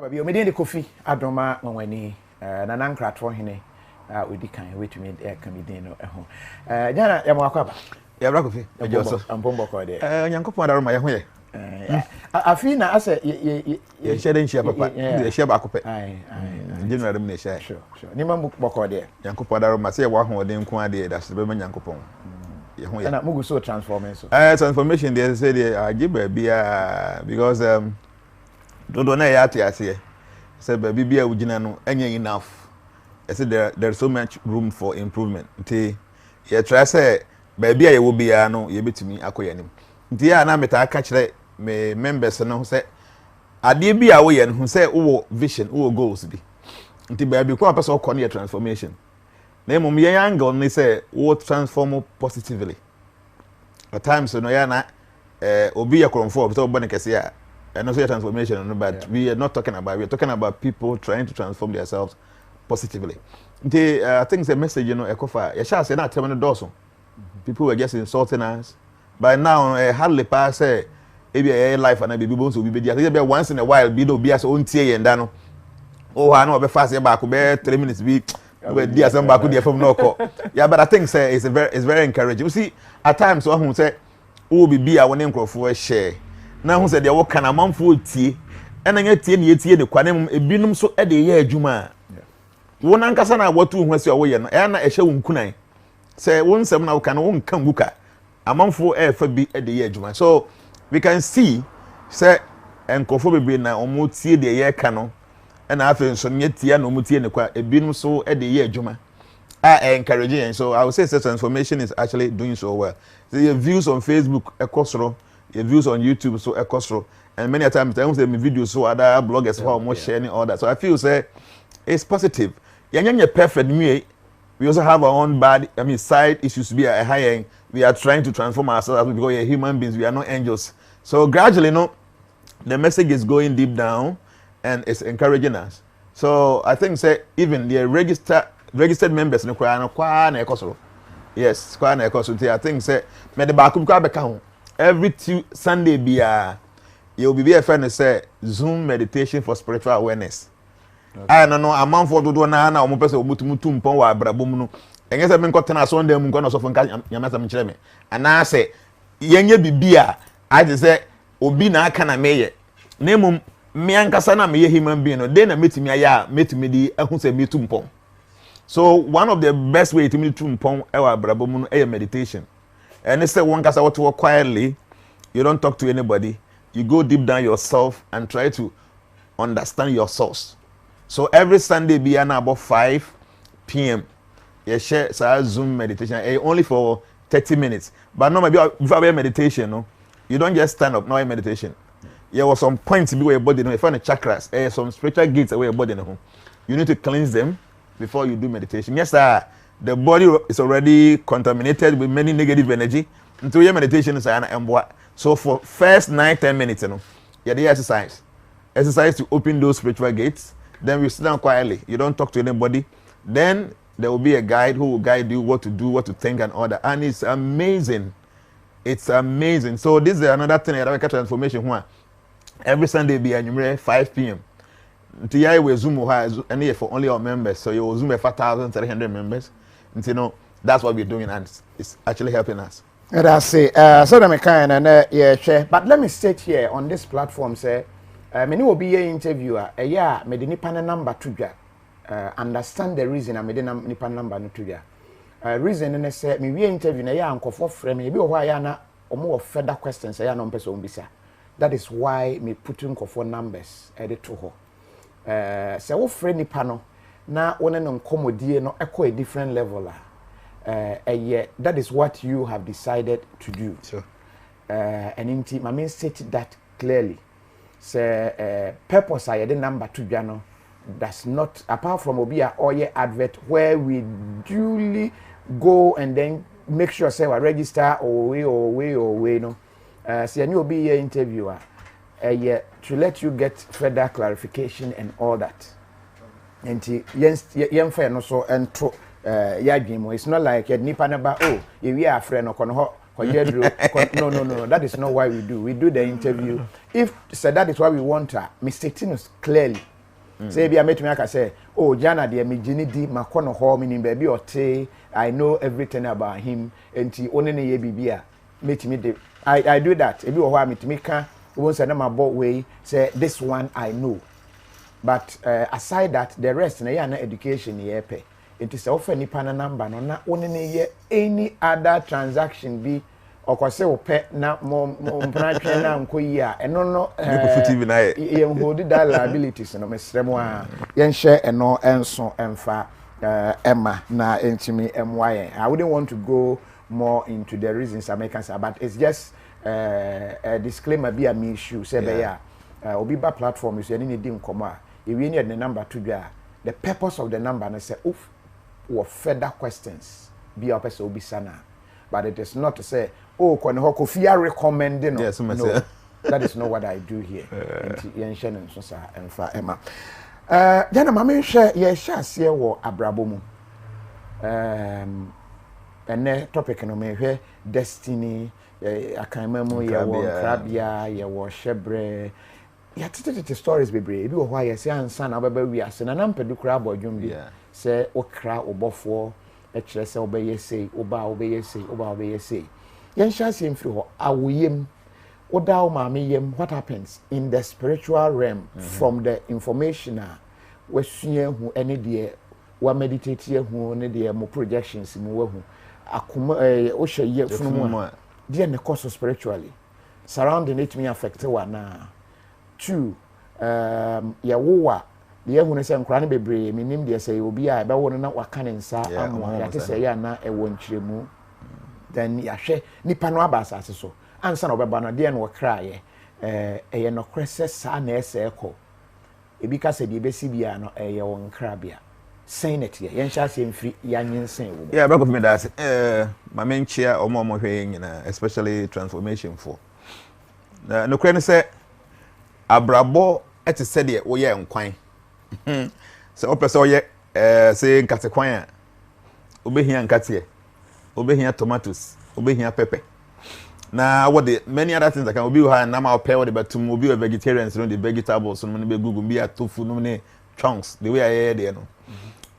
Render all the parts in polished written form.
Baby, me dey Kofi Adomah wanwani na nankratwo hene odi kan wetumi e kamidin no ho. Jnana ya mwakwa ba. Ya bra Kofi. Ejoso. Ampombo ko de. Nyankopon adaro ma ye ho ye. Afi na ase ye shede nchia papa. Ye shia ba kope. General me shia. Sure. Ni mambu boko de. Nyankopon adaro ma se ye wa ho de nko ade da se be ma nyankopon. Ye ho ye. Na mugu so transformation. Transformation they say they give bia because dodo na ya ate ase say baby bia ugina no enya enough. I said there's so much room for improvement. Nti ye try say baby a ye wo bia no ye betumi akoye nim. Nti ya na meta aka kire me members no say ade bia wo ye no say wo vision, wo goals bi. Nti baby ko apese wo kone transformation. Na emom ye angle ni say wo transform positively. At times no ya na obi ye kromfo so obo ne kese ya and also transformation, but we are not talking about. We are talking about people trying to transform themselves positively. I think the message, Kofi, you shall say that people were just insulting us. By now, hardly pass say, maybe a life and a baby bones will be there. Once in a while, be do as own tea and dano. Oh, I know be fast back, be 3 minutes be. Dear some back from no call. Yeah, but I think say it's very encouraging. You see, at times one say, "Oh, be our name for a share." Now who said they work na manfo tie ena nya tie ne tie de kwanem ebinum so e de ye adwuma won ankasa na watu hu ase owo ye no e na ehye wonkunan say won sem na wo kan won kan guka amanfo e fa bi e de ye adwuma so we can see say enkofo bebe na omo tie de ye ka no ena afa nso nya tie na omo tie ne kwa ebinum so e de ye adwuma encouraging so I would say transformation is actually doing so well. The views on Facebook ekosoro your views on YouTube so ekosro and many times I say my videos so other bloggers how much sharing all that so I feel say it's positive yanya perfect me we also have our own side issues be a high end we are trying to transform ourselves because we are human beings we are not angels so gradually the message is going deep down and it's encouraging us so I think say even the registered members no kwa na ekosro yes kwa na ekosro I think say me the back kwa beka ho every Sunday you'll be a friend say Zoom meditation for spiritual awareness. I don't know amount for do na omo pese omutu mpon wa abrabom no. Enye se me nkotena Sunday mu nko na so nka nyamasa me kire me. Ana se yenye bibia I just say obi na aka na meye. Na emum me ankasa na meye human being no dey na metimi aya metimi di ehun se metu mpon. So one of the best way to metu mpon e wa abrabom no e meditation. And it's one case what work quietly, you don't talk to anybody, you go deep down yourself and try to understand your source. So every Sunday be about 5 p.m. You share Zoom meditation only for 30 minutes. But no, maybe before meditation, no, you don't just stand up, no meditation. There was some points be where your body, you find the chakras, some spiritual gates where your body, you need to cleanse them before you do meditation. Yes, sir. The body is already contaminated with many negative energy. Until your meditation is so for first 9-10 minutes, you do exercise. Exercise to open those spiritual gates. Then we sit down quietly. You don't talk to anybody. Then there will be a guide who will guide you what to do, what to think, and all that. And it's amazing. It's amazing. So this is another thing that I transformation. Every Sunday be at 5 p.m. Until we Zoom and for only our members. So you will Zoom 4,300 members. And that's what we're doing and it's actually helping us. And I say, so that kind and yeah, share. But let me state here on this platform, say, many will be a interviewer. Yeah, me the nipa number to understand the reason I made the nipa number to reason and say me we interview na ya anko for frame me be why ya na omo further questions ya no person bisa. That is why me putting for numbers edit to her. Say wo frame nipa no na one no komodie no echo a different level that is what you have decided to do. Sure. And inti my mean stated that clearly. Say purpose I the number to Jano does not apart from obia or ye advert where we duly go and then make sure say we register or way no. See and you be your interviewer to let you get further clarification and all that. And yen fair no so and yadwimo it's not like nipa neba oh we are friend or no that is not why we do the interview if so that is why we want her mistaking us clearly say be a metumi aka say oh Jnana de me gini di makono ho me nim baby ote I know everything about him enti one ne ye bibia metumi de I do that ebi wo ho a metumi ka won say na mabo way say this one I know but aside that the rest na na education ye pe enti say ofa nipa na number no na one ne ye any other transaction bi okwase ope na mo mpratwe na nkoyi a eno no ye hold that liabilities no mesrem a ye nhye eno enso emfa Emma na entimi emwaye. I wouldn't want to go more into the reasons Americans say, but it's just a disclaimer be a me issue say be ya obiba platform is any need nkoma if you need the number to the purpose of the number na say oof or further questions be a person obi sana but it is not to say oh kwani ho Kofi recommending no, yes, no that is not what I do here yen hye so sa emfa Emma Jnana mama hwe ye hye ase wo abrabo mu ene topic no me hwe destiny akanma mu ye wo krabia ye wo hyebre ya tete stories bebre ebi wo hwa ye se ansa na obeba wi ase na nampedu kra abodwum bi se okra obofo e kire se obeye sei oba obeye sei oba obeye sei yen hye ase mfiri ho awoyem Oda mama yem what happens in the spiritual realm from the information we sua hu ene de wa meditate hu ne de mo projections mu wa hu akoma o hye ye funu mu de ne course spiritually surrounding it me affect wa na two ya wowa de hu ne se nkra ne bebre minim de se obi a be wo na waka ne nsa amo ya te se ya na e wo nkyeremu then ya hwe nipa no aba asase so ansa na obeba no de no kraye eye no krese sa na ese eko ebi ka se de besi bia no eye won krabia sen net ye yen sha se mfiri ya nyensen wo yeah back of me that my main chair omo hwe nyina especially transformation for no kra se abrabo ete se de wo ye nkwan se opese wo ye se nkate kwan a obehia nkate obehia tomatoes obehia pepper na what the many other things that can be how na ma pay what the betum obi vegetarians no the vegetables no be gugu be tofu no ne chunks the way I hear there no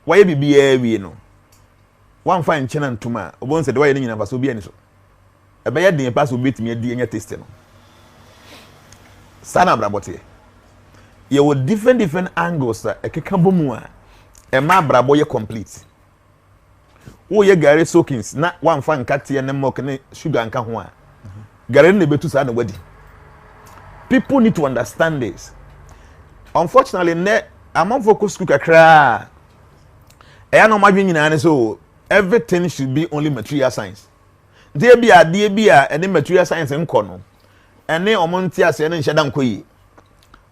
why be we no one fine china ntuma obon say the way nyina faso bi ani so e be ye den pass obetimi adi enya taste no sana brabote ye wo different angles e keka bomu a e ma brabo ye complete wo ye gare soakings na one fine nkate ne milk ne sugar nka ho a gare ne betu sa na wadi people need to understand this unfortunately ne among focus ku kakra eya no madwe nyina ne so everything should be only material science de bia any material science nko no ene omonti ase ne nheda nko yi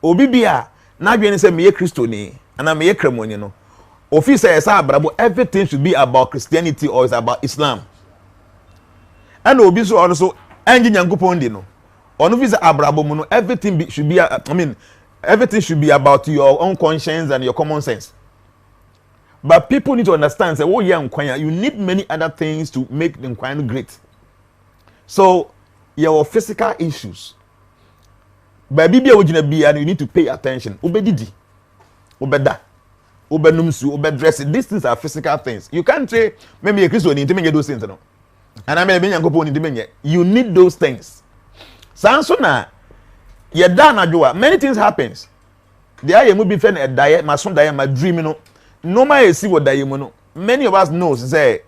obi bia na adwe ne se meye Kristo ni ana meye kremoni no officer esa abrabo everything should be about Christianity or is about Islam and obi so also engi nyankopon di no ono visa abrabo mu no everything should be everything should be about your own conscience and your common sense but people need to understand say oh yeah nkwan you need many other things to make the nkwan great so your physical issues but bibia wogina bia you need to pay attention obedidi obeda obenumsu obedress these things are physical things you can't say maybe a Christian need to make those things no and I may be nyankopon need to make you need those things sanso na ye da na joa many things happens there you be friend a diet my son diet my dream no normal see what diet no many of us knows say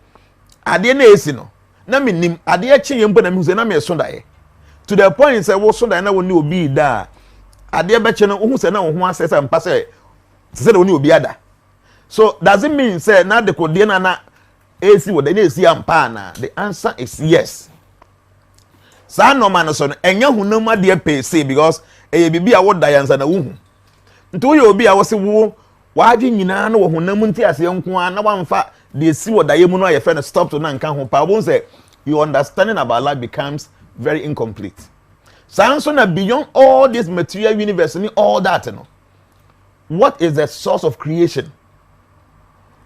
ade na esi no na me nim ade achi yempo na me say na me son diet to the point say wo son diet na woni obi da ade be che no hu say na wo ho asese mpa say say na woni obi ada so does it mean say na de ko de na esi what dey esi ampa na the answer is yes sa no man so no enya hunam ade pe say because e bibi a wo da yansa na wo hu nto ye obi a wo se wo waje nyina na wo hunam nti ase nko a na wamfa de esi wo da ye mu no ye fe no stop to na nka ho pa won say your understanding about life becomes very incomplete so na beyond all this material universe and all that no what is the source of creation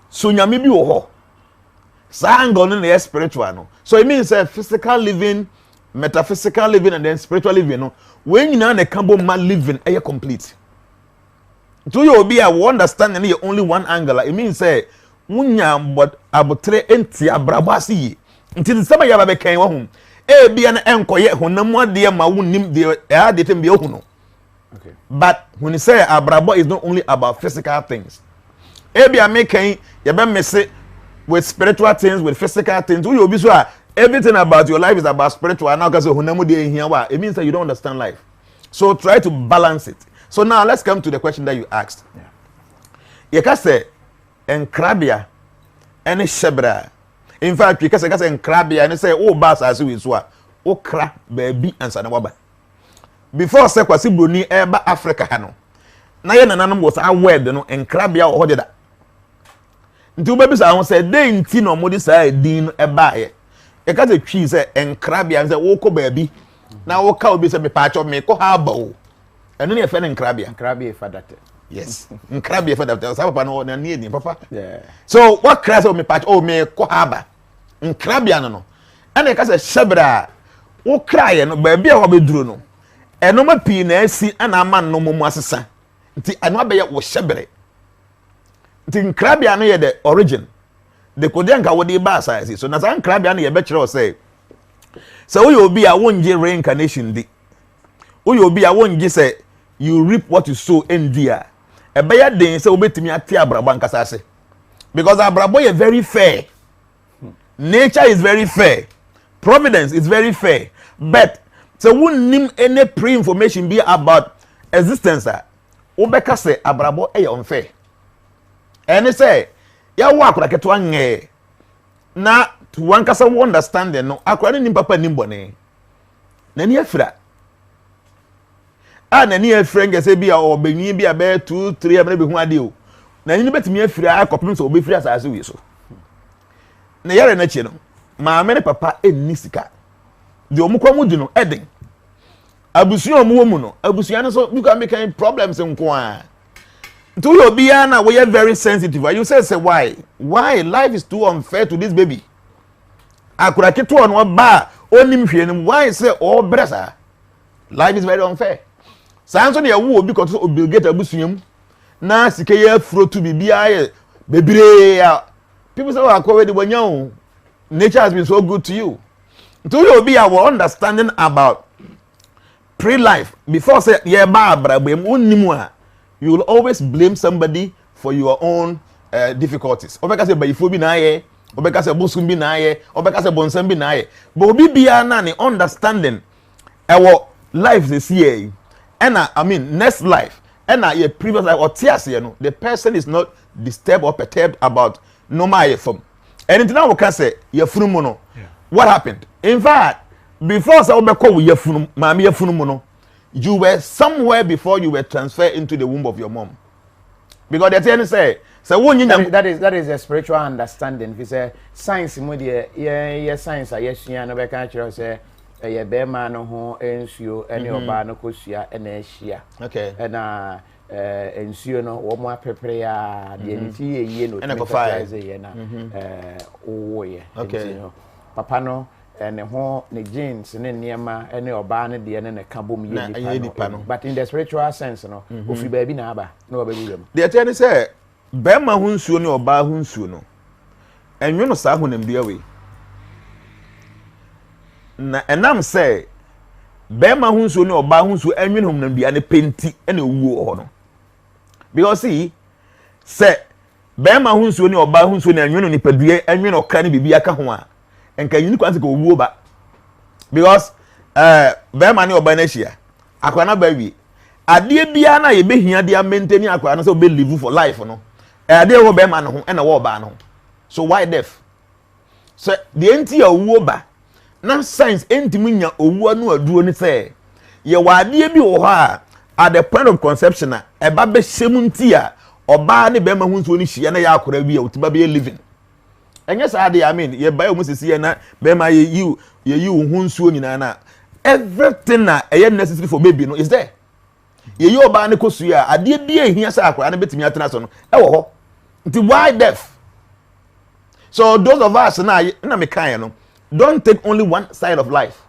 so nyame bi wo ho sango no na spiritual no so it means physical living metaphysical living and then spiritual living no when you na ka bo ma living complete To you be a understand and only one angle. It means say wunya but abotre enti abrabasi. Until some ya be kan home. E bia na enkoye honam ade ma wunnim de de tem be ohuno. Okay. But when you say abrabo is not only about physical things. E bia make kan you be mess with spiritual things, with physical things. You be so everything about your life is about spiritual. Now cuz honam de here wa. It means that you don't understand life. So try to balance it. So now let's come to the question that you asked. You can say enkrabia and shebra. In fact, you can say enkrabia and say oh bass as we so oh kra baby and sanawaba. Before say kwasi broni eba Africa no. Na ye nananum was aware no enkrabia o hodeda. Nti baby say say dey nti no mo di say din eba ye. You can say twi say enkrabia and say wo ko baby. Na wo ka obi say me pa cho me ko ha ba o. And then you find Nkrabia. Nkrabia for that. Yes. Nkrabia for that. So papa no na need papa. Yeah. So what class of me patch oh me ko haba. Nkrabia no. And you can say shebra. Wo cry no ba bia wo be duro no. Eno ma pi na asi ana ama no mo asesa. Nti eno abe ye wo shebre. Nti Nkrabia no ye the origin. The kodianka wo dey ba asase. So na san Nkrabia no ye be kire o say. So we obi a wonje reincarnation di. We obi a wonje say you reap what you sow in dia. E be ya den say obetimi ate abrabo ankasa ase. Because abrabo is very fair. Nature is very fair. Providence is very fair. But so wonnim any pre-information be about existence. Obeka say abrabo e unfair. And say ya wo akura keto nge na to wankasa wo understand no akura ni papa ni mbone. Na ni afira. Na ni afira ngese bi a obenyi bi a be 2 3 amene be hu ade o. Na ni betimi afira akopim so obefira asase wi so. Na yare na chi no ma amene papa enni sika. De omukwa mu di no eden. Abusuan omu wo mu no abusuan no so because making problems nko a. To you be na we are very sensitive. You say why? Why life is too unfair to this baby? Akura keto no ba onim hwe no why say all bresa? Life is very unfair. Sanso na yawo obi koto obligate abusuam na sike ye afro to bibia ye bebire ya. People say akwa de wanya nature has been so good to you. To you be our understanding about pre-life before say ye ba abrabem onnimu a you will always blame somebody for your own difficulties. Obeka say bayifo bi na ye, obeka say bosum bi na ye, obeka say bonsam bi na ye. But obi bia na ni understanding our life this year. And I mean next life and your previous life or tears you know the person is not disturbed or perturbed about normal form. And now we can say your funumono. What happened? In fact, before so obeko your funum mami your funumono, you were somewhere before you were transferred into the womb of your mom. Because they tell you say that is a spiritual understanding. If you say science mo de yeah science ayesua no be kan kire say ye be ma no ho ensuo ene oba no kosua ene ahia. Okay. Na ensuo no wo mo apepre ya de nti ye no ene ko fire ye na wo ye. Okay. Papa no ene ho ne jeans ne niema ene oba ne de ne ka bom ye nipa no. But in the spiritual sense no ofri ba bi na aba na oba bi wem. De tell you say be ma ho nsuo ne oba ho nsuo no enwo no sa ho nam bia we. Na enam say be ma hu nsuo ne oba hu nsuo enwene hom na bia ne penti ene wuo ho no because see say be ma hu nsuo ne oba hu nsuo ne enwene ni padue enwene okra ne bibia ka ho a enka yini kwanse ka wuo ba because be ma ne oba na hia akwa na ba wi ade bia na ye behia de maintain akwa na so be live for life no ade wo be ma no ho ena wo oba no so why death so the enti ya wuo ba na science entimi nya owu anu aduro ni say ye wade bi wo ha at the point of conception na e ba be hyem nti a oba ne be ma hu nso ni hia na ya akora bi a utiba be living enye sa ade I mean ye ba o musisi ye na be ma ye you hu nso nyina na everything na e necessary for baby no is there ye you oba ne kosu a ade bi ehia sa akora na betimi atena so no e wo ho nti why death so those of us na me kan no don't take only one side of life.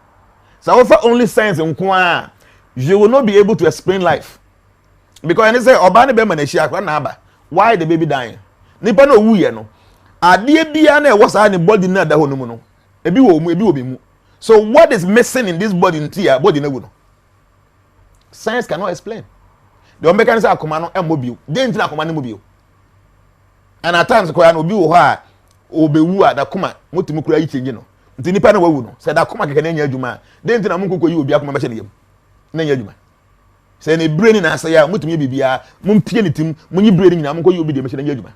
So offer only science in kwa, you will not be able to explain life. because any say oba ne be man ehia akwa na aba why the baby dying nipa na owu ye no ade bia na e wo sa ne body na da ho no mu no ebi wo mu ebi wo bi mu so what is missing in this body ntia body na gu no science cannot explain the omeka say akoma no emobio dey ntina akoma no mobio and at times ko ya no obi wo ho a obewu a da koma motumi kura yi change no nti nipa na wawu no say da koma keke na nya adwuma dey ntina mo kokko yi obi akoma ba hye ne yam na nya adwuma say ne brain na say ya motumi bibia mompie ne tim monyi brain nyina mo ko yi obi de me hye na nya adwuma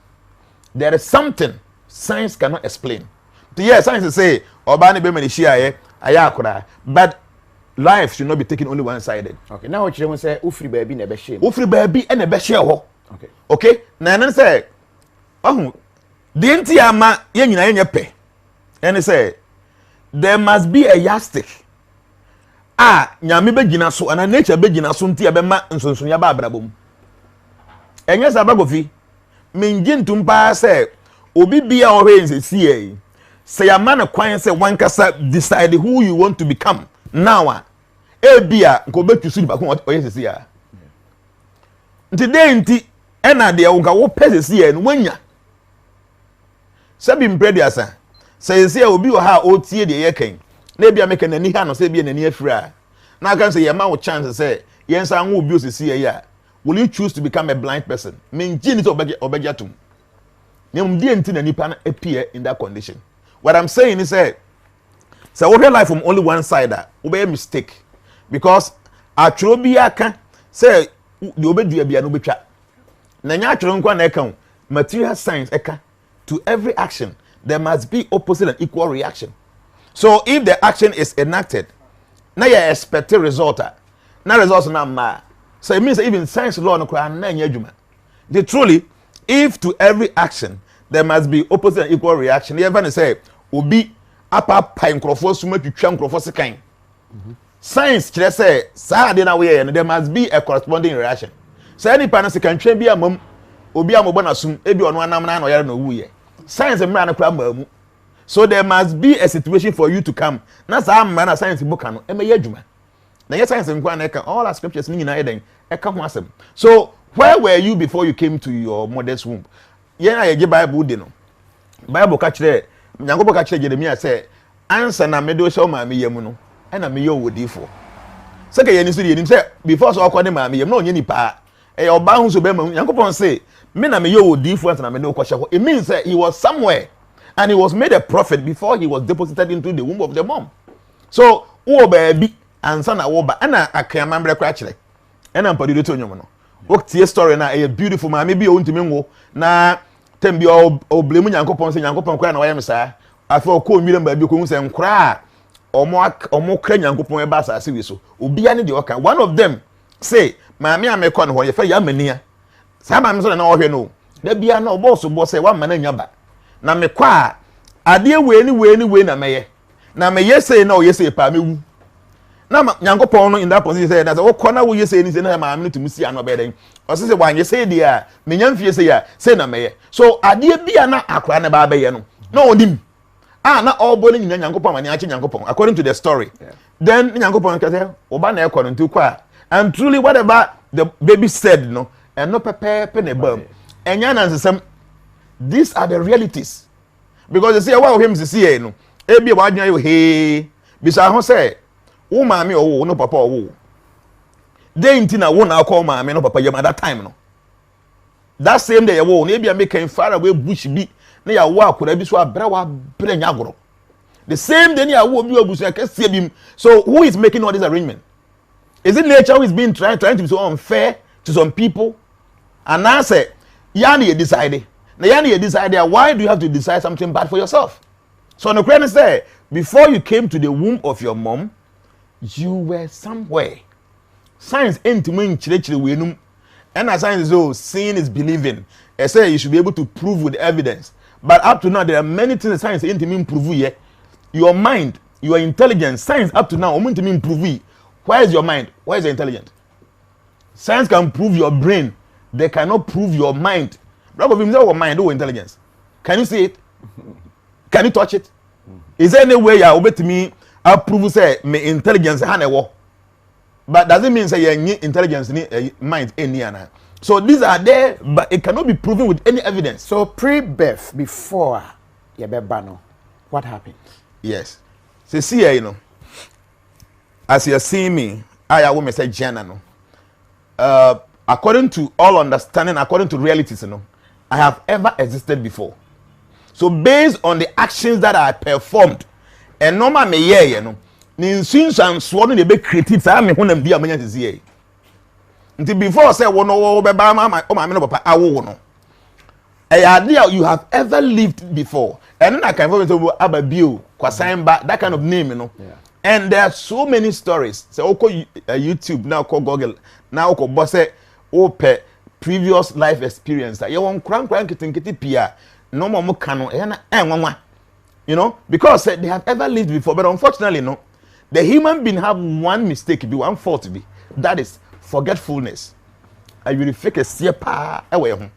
there is something science cannot explain the yes science say oba ne be me hye aye akura but life should not be taken only one sided. Okay. Now what you say ufri baby na be shame. Ufri baby e na be share ho. Okay. Okay? Na nan say oh the enti ama ye nyina ye pe. And say there must be a yardstick. Nyame be gina so ana nature be gina so nti e be ma nsonson ya ba abrabom. Enye sa ba Kofi. Mengi ntumpa say obi bia o hwe nsesi yi. Say a man kwan say one kasa decide who you want to become. Now ebia nko betu su ba ko oyesesi ya nti dey nti ena de wo ga wo pesesi ya no wanya sabi mpredi asa sayesi ya obi wo ha o tie de ye kan na ebia meka nani ha no say bia nani afira na kan say ye ma wo chance say ye nsa nwo obi osesi ya will you choose to become a blind person menji ni to obegya tum nyam die nti na nipa na appear in that condition what I'm saying is say so we life from only one side we be a mistake because atro bia ka say the obedua bia no betwa na nya atro nkwa na eka material science eka to every action there must be opposite and equal reaction so if the action is enacted na you expect a result na result na ma so it means that even science law no kwa na nya adwuma the truly if to every action there must be opposite and equal reaction you ever say obi apa pai nkrofo suma twitwa nkrofo sekan science kire say saa de na we and there must be a corresponding reaction say any pan sekan twa bi amam obi amobo na sum ebi ono anam na yare na owu ye science mra na kra mamu so there must be a situation for you to come na saa mra na science book no e me adwuma na ye science nkwa na eka all our scriptures ni nyina eden eka ho asem so where were you before you came to your mother's womb ye na ye bible de no bible ka kire nyangobo ka kire Jeremia say answer na me do show maame yam no e na me ye wodifo say ka ye ni so de ni say before so akọ de maame yam no onye ni pa e oba hu so be ma nyankopon say me na me ye wodifo answer na me do ko hye ho it means that he was somewhere and he was made a prophet before he was deposited into the womb of the mom so wo ba bi answer na wo ba na akama mbre kwa kire e na mpadu de to nyom no wo tie story na a beautiful maame bi o ntimi nwo na tembi o blame nyankopon say nyankopon kwa na wa yem saa afọ ko nwire mba bi ko hu se nkra omo kra nyankopon e ba asase wi so obia ne de oka one of them say maame amekọ no ho ye fa ya mania sa maame so na wo hwe no da bia na obo so bo say wa mana nya ba na mekọ a ade we na meye na meye say na o ye say pa mewu na nyankopon no in that position say na say wo kọ na wo ye say ni say na maame no tumusi ano be den o say wa nye say dia a menya mfie say ya say na meye so ade bia na akra na ba be ye no na onim na all body nyina nyankopon mani achi nyankopon according to the story then nyankopon kase oba na ekọ ntu kwa and truly whatever the baby said no and no pepe na bam enya na nsesem these are the realities because they say why him see no e bia wa dwan yo he bisa ho say wo maame owo no papa owo dey ntina wo na akọ maame no papa yam at that time no that same day wo no e bia make far away bush bi na ya wo akora bi so abra wa bre nyagoro the same day ya wo bi obusu akese bim so who is making all this arrangement is it nature who is being trying to be so unfair to some people and now say ya na you decide na ya na you decide why do you have to decide something bad for yourself so no question say before you came to the womb of your mom you were somewhere science entimin chire we num and as science is seeing is believing I say you should be able to prove with evidence. But up to now, there are many things that science ain't even prove yet. Your mind, your intelligence, science up to now, only to improve. Where is your mind? Where is your intelligence? Science can prove your brain. They cannot prove your mind. Block of himself or mind or intelligence. Can you see it? Can you touch it? Is there any way you obey to me? I prove say my intelligence hand a war. But doesn't mean say you intelligence ni mind any ana. So these are there, but it cannot be proven with any evidence. So pre-birth, before you be born, what happened? Yes. So see here, you know, as you're seeing me, I will say Jnana, no. According to all understanding, according to realities, you know, I have ever existed before. So based on the actions that I performed, and normal me here, you know, since I'm sworn to be creative, I am going to be a man to see. Until before I say, "Oh no, papa, I will no." A idea you have ever lived before, and then I can go into Ayebiafo, Kwasimba, that kind of name, you know. Yeah. And there are so many stories. So oko YouTube now, call Google now, oko boss ope previous life experience. You want crank kiti pia no more kano you know, because they have ever lived before, but unfortunately, no, the human being have one mistake, be one fault, be that is forgetfulness. I will fake a sepa away home.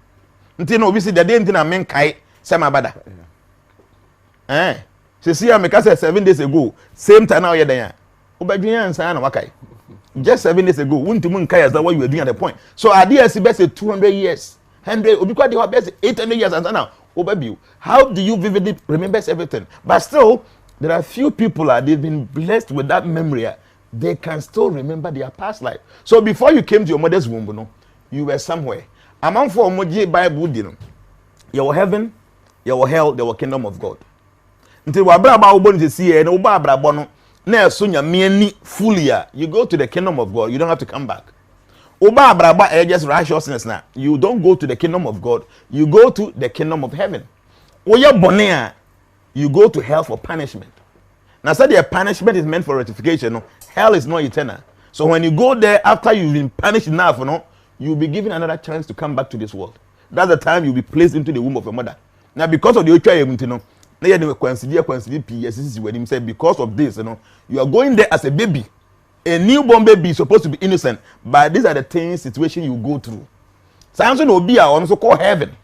Until no, we see the day until I mean kai sama bada. See, I make us 7 days ago, same time now you're there. Obadian and Sana Wakai. Just 7 days ago, wouldn't you kai as that what you were doing at the point. So I did best 200 years, 100, because they were best 800 years and now. Overview. How do you vividly remember everything? But still, there are few people they've been blessed with that memory. They can still remember their past life. So before you came to your mother's womb, you know, you were somewhere. Among for Moji Bible, you know, your heaven, your hell, your kingdom of God. Until Wabraba Ubon to see and Ubabra Bono, near Sunya Mieni Fulia, you go to the kingdom of God, you don't have to come back. Oba braba just righteousness now. You don't go to the kingdom of God. You go to the kingdom of heaven. Oya bonea, you go to hell for punishment. Now, said the punishment is meant for rectification. No? Hell is not eternal. So when you go there after you've been punished enough, no, you'll be given another chance to come back to this world. That's the time you'll be placed into the womb of your mother. Now, because of the because of this, you know, you are going there as a baby. A newborn baby is supposed to be innocent, but these are the things, situation you go through. Samson will be also called heaven.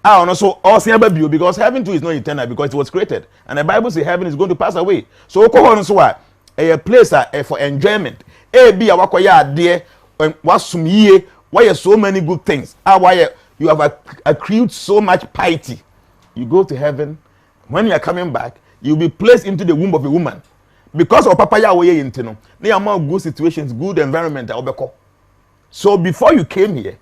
I also also baby because heaven too is not eternal because it was created, and the Bible says heaven is going to pass away. So a place for enjoyment. Be a wakoya there wasum ye why so many good things. Why you have accrued so much piety. You go to heaven. When you are coming back, you'll be placed into the womb of a woman. Because of Papa Yahweh intino, they are more good situations, good environment. So before you came here,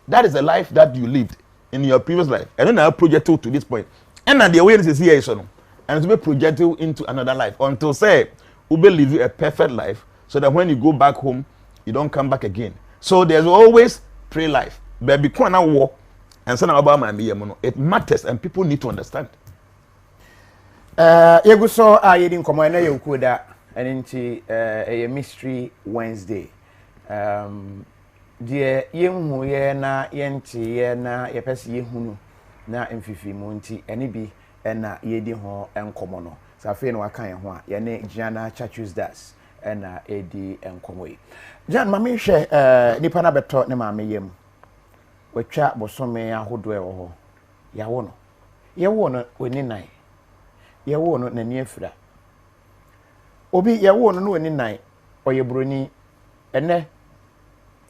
that is the life that you lived in your previous life. And then I projected to this point. And then the awareness is here, so and to be projected into another life until say, Ube live you a perfect life, so that when you go back home, you don't come back again. So there's always pray life. But because now war and son about my it matters and people need to understand. Yegu so yedin komo na yokuda enti a mystery Wednesday. Die yenhu ye na yenti ye na yepese yehunu na emfifi mu nti ene bi na yedi ho enkomo no. Safe no aka ye ho a ye ne Jnana Churches das na edi enkomo yi. Jan mame hwe nipa na beto ne mame yem. Watwa bosome ahodo e wo ho. Yawo no. Yewo no oni nan. Yewo no na ni afira obi yewo no no ani nan oyebroni ene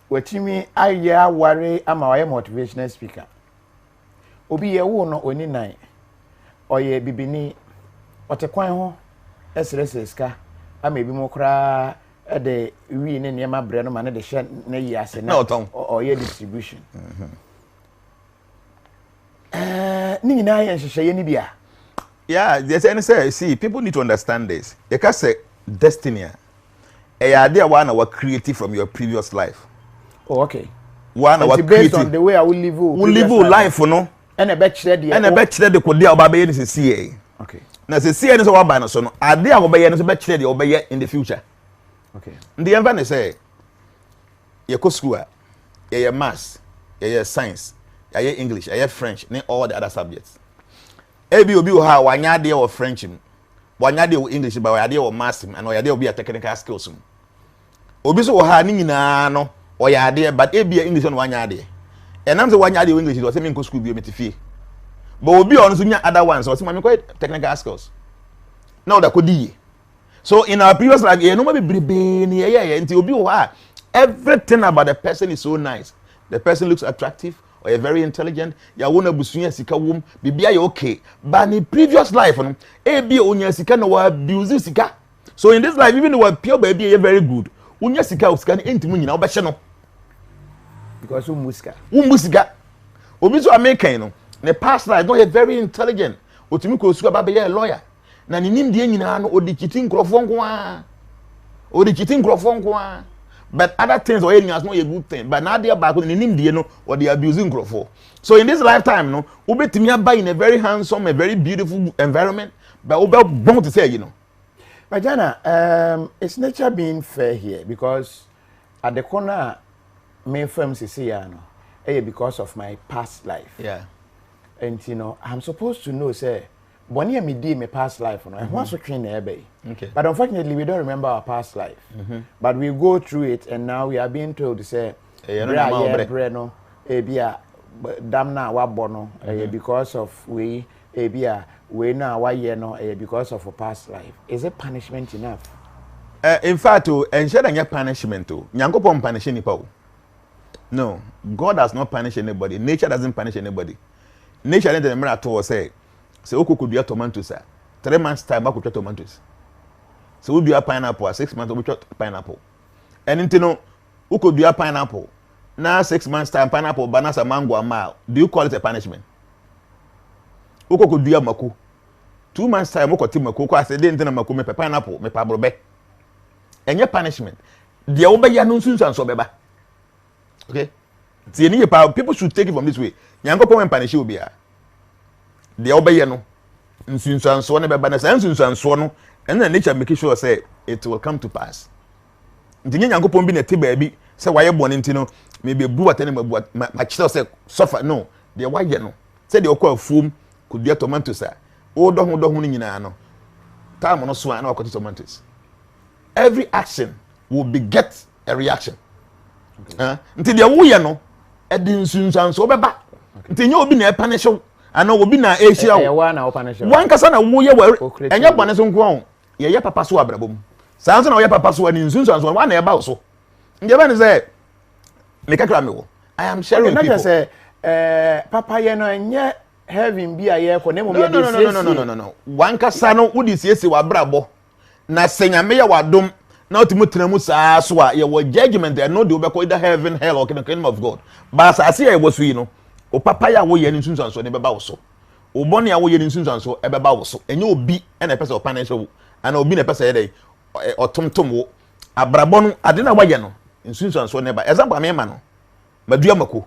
watimi aye aware ama waye motivational speaker obi yewo no oni nan oye bibini otekwan ho esreseska ama ebi mo kra de wi ne niam bre no ma ne de hye na yi ase na oye distribution ni nyina ye nhyehyeye ni bia. Yeah, there's any say. See, people need to understand this. You can say destiny. A idea one our creative from your previous life. Oh, okay. One our based on the way I will live life, you know. And a batch ready. And a batch ready could deal by being CA. Okay. Now, the CA is our banner, so idea obey and a batch ready obey in the future. Okay. The environment say, you go school, you maths, you science, you English, you French, and all the other subjects. Ebi obi o ha wanya de o French mu wanya de o English ba wanya de o maths and wanya de obi a technical skills mu obi so o ha ni nyina no o ya de but ebi English no wanya de enam se wanya de o English do se me nko school bi o metifie but obi on so nya other ones o se ma me ko technical skills now da ko di So in our previous life, no everything about the person is so nice. The person looks attractive or very intelligent. Ya wona busunya sika wom, bibia you okay. But in previous life, no, be onya sika no wa abuse sika. So in this life, even though pure baby is very good, unya sika entimu nyina obehye no. Because musika. Obi so American no. The past life, no, very intelligent. Otimi ko suka ba be a lawyer. Na ni nimdie nyina no odi chitin krofo nko a. But other things or anything is not a good thing. But now they are back ni nimdie no or they abusing krofo. So in this lifetime no, obetimi aba in a very handsome, a very beautiful environment, but obe born to say, you know. But Jnana, it's nature being fair here because at the corner main firms see because of my past life. Yeah. And you know, I'm supposed to know, say, when you me my past life, and what's train okay. But unfortunately, we don't remember our past life. But we go through it, and now we are being told to say, because of we now because of a past life. Is it punishment enough? In fact, and share punishment too. Nyankopon punish anybody. No, God does not punish anybody. Nature doesn't punish anybody. Nature didn't remember at all say Oko could be a tomatoes, sir. 3 months time I could try tomatoes. So we'll be a pineapple, 6 months we try pineapple. And you know, who could be a pineapple? Now 6 months time pineapple, bananas, mango, a mile. Do you call it a punishment? Oko could be a maku. 2 months time Oko Timako, I said didn't maku me pineapple, me pabrobe. And your punishment. The obey announcements and so beba. Okay? See, people should take it from this way. Nyankopon punish you be a. The obey no. Nsunsan so na beba na nsunsan so no. And then nature make sure say it will come to pass. Ntinye Nyankopon bi na te baabi say waye bone ntino maybe bu watene ma chito say suffer no. The waye no. Say the okwa fuom could be a tomatoes a. O do ho ni nyina no. Time no so na okwa tomatoes. Every action will beget a reaction. Until the wo ye no e di nsunsan so beba. Ntinye obi na e punish you ana obi na e hia wo. Wan kasa na wo ye enya bone so nko ho. Ye papa so abrabom. Sanso na wo ye papa so ani nsunsan so wa na e ba wo so. Nje ba ni say me kakra me wo. I am sharing with people. Say papa ye no enye heaven bi aye ko na mo be dey no. Wan kasa no wo di siesi wa brabo. Na senyame ye wadom na otimu tenamu saa so a ye wo judgment and no de obekọ either heaven hell or kingdom of God. But asase ye wo so yi no o papa ya wo ye ni nsunsan so ne beba wo so. O bone ya wo ye ni nsunsan so e beba wo so. Enye obi e na pese o punish wo. Ana obi na pese ye dey otomtom wo. Abrabo no ade na wa ye no nsunsan so ne ba. Example me ma no. Madua mako.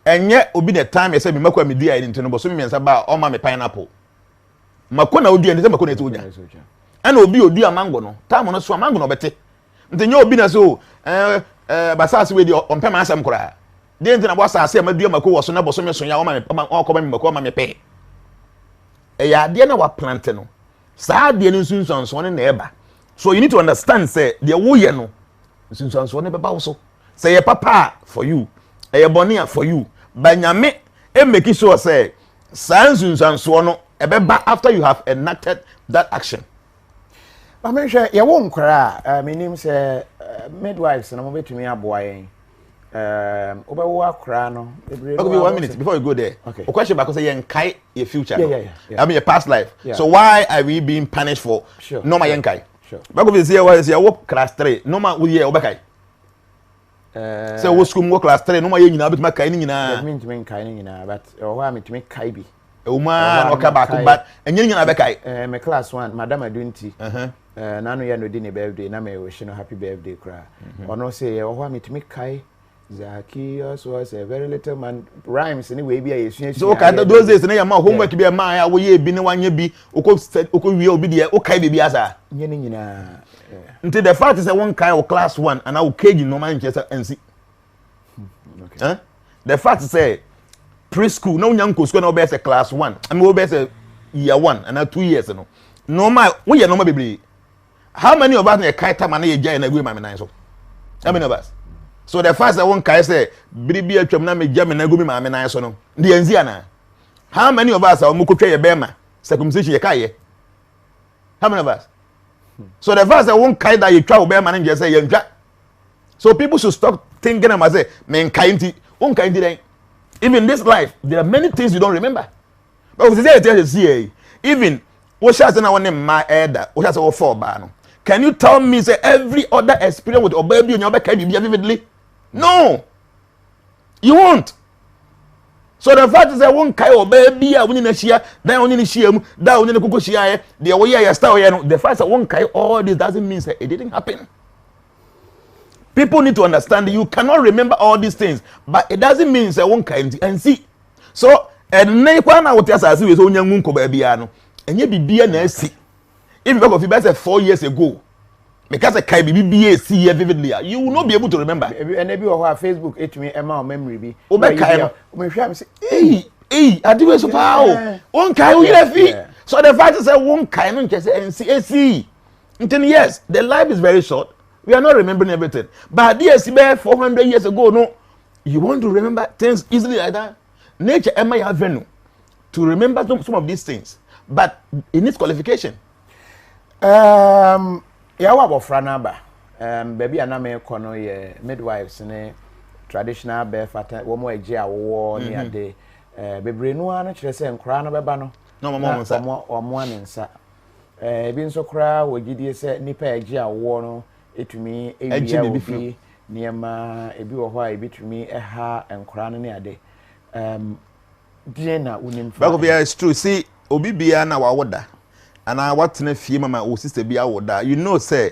Enye obi na time ye say me mako me dua ye ntino bo so me mensa ba o ma me pineapple. Mako na odi ende mako na etu onya. Ana obi odi amango no time no so amango no bete ntenye obi na so basase we di ompema asem kora de ntina bo asase amadua mako wo so na bo so me so ya o ma me mako ma me pe ya de na wa plant no saa de no sunsun so ne na eba. So you need to understand say de wo ye no sunsun so ne beba wo so say ye papa for you ye bonia for you banyame e make sure say sunsun so no e beba after you have enacted that action. I mean, you won't cry. My name is midwives, and I'm going to me a boy. Over what crano? Okay, 1 minute before you go there. Okay. A question because you yankai your future. Yeah. I mean, your past life. Yeah. So why are we being punished for? Sure. No, my yankai. Sure. Because you say, well, class 3. No, my we are obekai. So we school class 3. No, my you na bit my kai ni na. That means to make kai ni na, but why me to make kai bi. Uma okay back but and you na bekai. My class 1, Madam Adunti. Nano ya no di birthday na me wish no happy birthday cry. Ono say why me to make kai. Zacchaeus was a very little man. Rhymes anyway be a so okay those days na your man homework be man ya wo ye bi ne wanye bi oko wie obi de o kai bi asa nye ni nyina until the fact is that one kai o class 1 and I will cage no man chesa nsi. Okay. The fact say preschool no nyanko school na be say class 1 I mean we be say year 1 and 2 years no normal we ye normal be. How many of us na kai time na ye jai na go ma me nan so? How many of us? So the first that one kai say biribi atwam na me jam na go mi ma me nan so no. De yanzi ana. How many of us are mu kotwa ye bema circumcision ye kai ye? How many of us? So the first one kind that you try to be manager say you so people should stop thinking about say men kind even this life there are many things you don't remember. But we say even what shall say na one my elder what shall say for ba no. Can you tell me say every other experience with obaby on your back be vividly? No. You won't. So the fact is that one kai obaby a woni na hia dan woni ni hia mu da woni na koko hia the way ya start no the fact that one kai all this doesn't mean that it didn't happen. People need to understand you cannot remember all these things but it doesn't mean that one kai and see. So and na kwa na wote asase we so onyangu nko ba bia no enye bibia na asi. If Kofi be say 4 years ago because kai bibia see here vividly you will not be able to remember. And maybe on Facebook it me emma memory bi. O be kai no. O me hwa me say adiwe so pa o. Won kai o yire fi. So the fact is say won kai no nke say NCAC. Until yes, the life is very short. We are not remembering everything. But yes, 400 years ago no you want to remember things easily like that. Nature emma ya venue to remember some of these things. But it needs qualification. Ya wa bofra na ba baby ana me kono ye midwives ne traditional birth at wo mo age awo ni ade bebre nu ana kire se nkra no beba no no mama nsa omo anensa bi nso kra wo gidie se nipa age awo no etumi ewia obi niema ebi wo ho a ebitumi eha nkra no ne ade Jnana unim fa it's true see obi bia na wa woda and I what na fie mama o sister bia woda you know say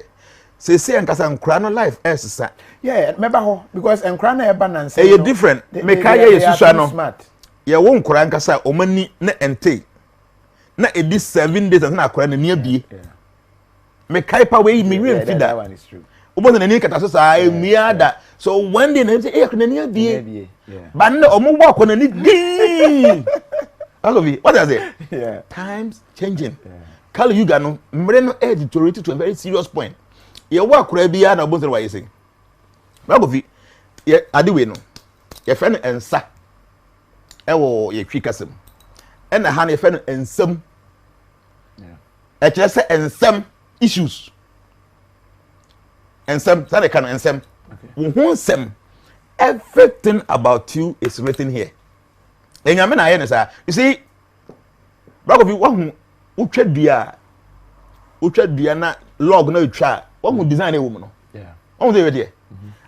enkasa nkra no life esa yeah meba ho because nkra na eba na nse e different make ya yesusu no ye wo nkra nkasa o mani na ente na edi 7 days na akra na nia bie me kai pa we me wi mfida that one is true obo na ni kata so sa emia da so one day na say akra na nia bie but na o mo work na ni gi Kofi what does it times changing Kali you gano mre no edge to a very serious point ye wa kura bia na obonse wa yesi Kofi ye adiwe no ye fe no ensa ewo ye twikasem ena ha na ye fe no ensam e kire se ensam issues ensam tane kan ensam wo nsam everything about you is written here enyame na ye ne sa you see Kofi wa hu utwa dua na log na utwa wo design e wo mu no wo dey there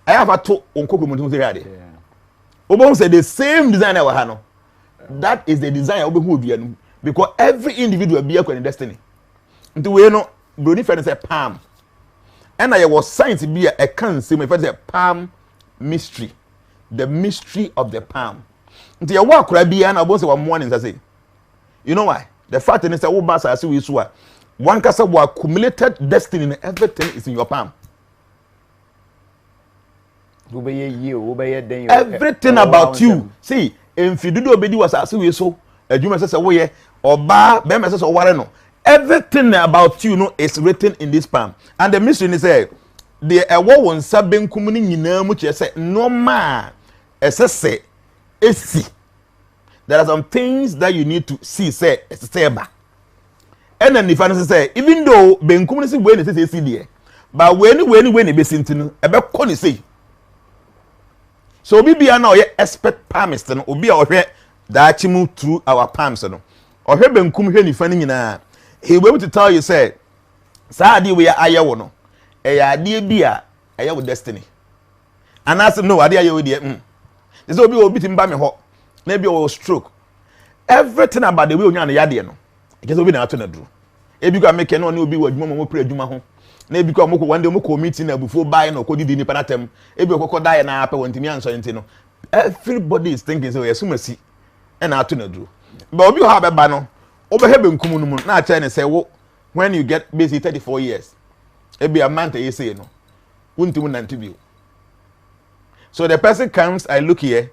I have a to onkoko mu say ade obo say the same design we ha no that is the design obo hu bia no because every individual bia kwa destiny nti we no broni fe say palm and I was science bia e kan say me fe say palm mystery the mystery of the palm nti ye wa akora bia na obo say wa mo ne say you know why the fact is that wo ba sa we so one kasa wo accumulated destiny and everything is in your palm everything about you see enfidudo obedi was as we so adwuma say wo ye oba be me say ware no everything about you know is written in this palm and the mystery is say the ewo won sabenkum ni nyina mu che say normal esese esi there are some things that you need to see say ba and then if I say even though benkum ni say we ni say there but when ni be sintinu e be ko ni say so bibia na oye expert palmist no obi a ohwe daachi mu through our palms no ohwe benkum hwe nifa ni nyina he will be able to tell you say saadi we aye wo no e ya ade bia aye wo destiny and as no ade aye wo de this obi timba me ho na bi o stroke everything about the way onya na yade no because obi na ato na duru ebi kwa make no obi wa adwuma mo pre adwuma ho na ebi kwa moko one day moko meeting na before buy no ko didi ni panatem ebi okoko die na apa wantimi anso nti no everybody is thinking so yesumasi e na ato na duru but obi ha beba no obehebe nkum no mu na acha ne say wo when you get busy 34 years ebi a month you say no wuntimu na ntibio so the person comes I look here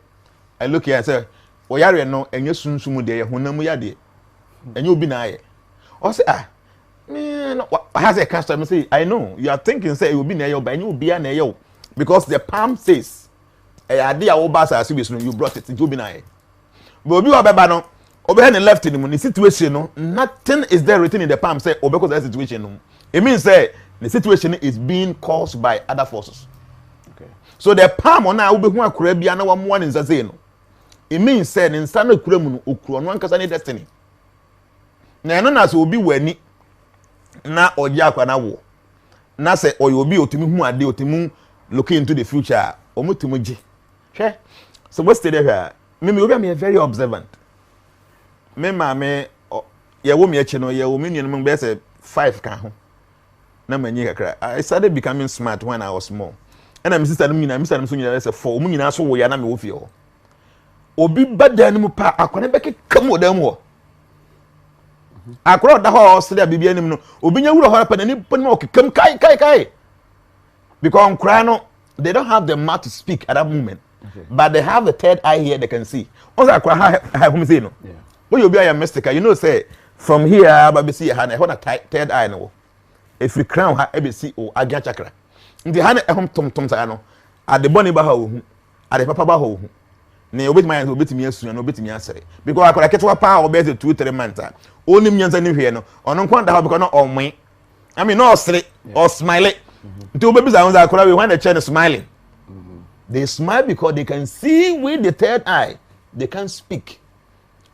and say oyare no enye sunsumu de ye honamu yade enye obi na aye o say man has a customer say I know you are thinking say obi na aye but enye obi na aye because the palm says ade a wo ba sa so you brought it to obi na aye but obi wa beba no Obe left in the situation, no, nothing is there written in the palm say because that situation. No. It means say the situation is being caused by other forces. Okay. So the palm on now will be one Caribbean one in Zazeno. It means say in Sano Kuremu Ukron one Casani destiny. Na no na so obi wani na oja kwa na wo. Na say or you be otimi hu ade otimi looking into the future. Omutumu ji. Hwe. So what's the there? Me obi very observant. Me mama ye wo me eche no ye wo me nunu be say 5 ka ho na manyi kakra. I started becoming smart when I was small. And my sister me so nyina say 4 mu nyina so wo ya na me wo fie ho. Obi badan mu pa akwane beke kam odam ho. Akro da ho so da bibia nim no obi nya wuro ho pa na ni pa no okekam kai because cry no they don't have the mouth to speak at that moment. Okay. But they have the third eye here they can see. Also akra ha hum say no. Yeah. When you be a mystic, you know say from here baby see ha na ho na third eye no. If you crown ha e be see o agya chakra. Ndi ha na e hom tom sa no. Ade boni ba ha ohu. Ade papa ba ha ohu. Na obetimi ayan obetimi asu na obetimi asere. Because akra ketwa pa o be 2-3 months. Onim nyanza ni hwe no. Ono nkwa da ha because no onwe. I mean no osre or smile. Nti obebi za unza akra we when the child is smiling. They smile because they can see with the third eye. They can speak.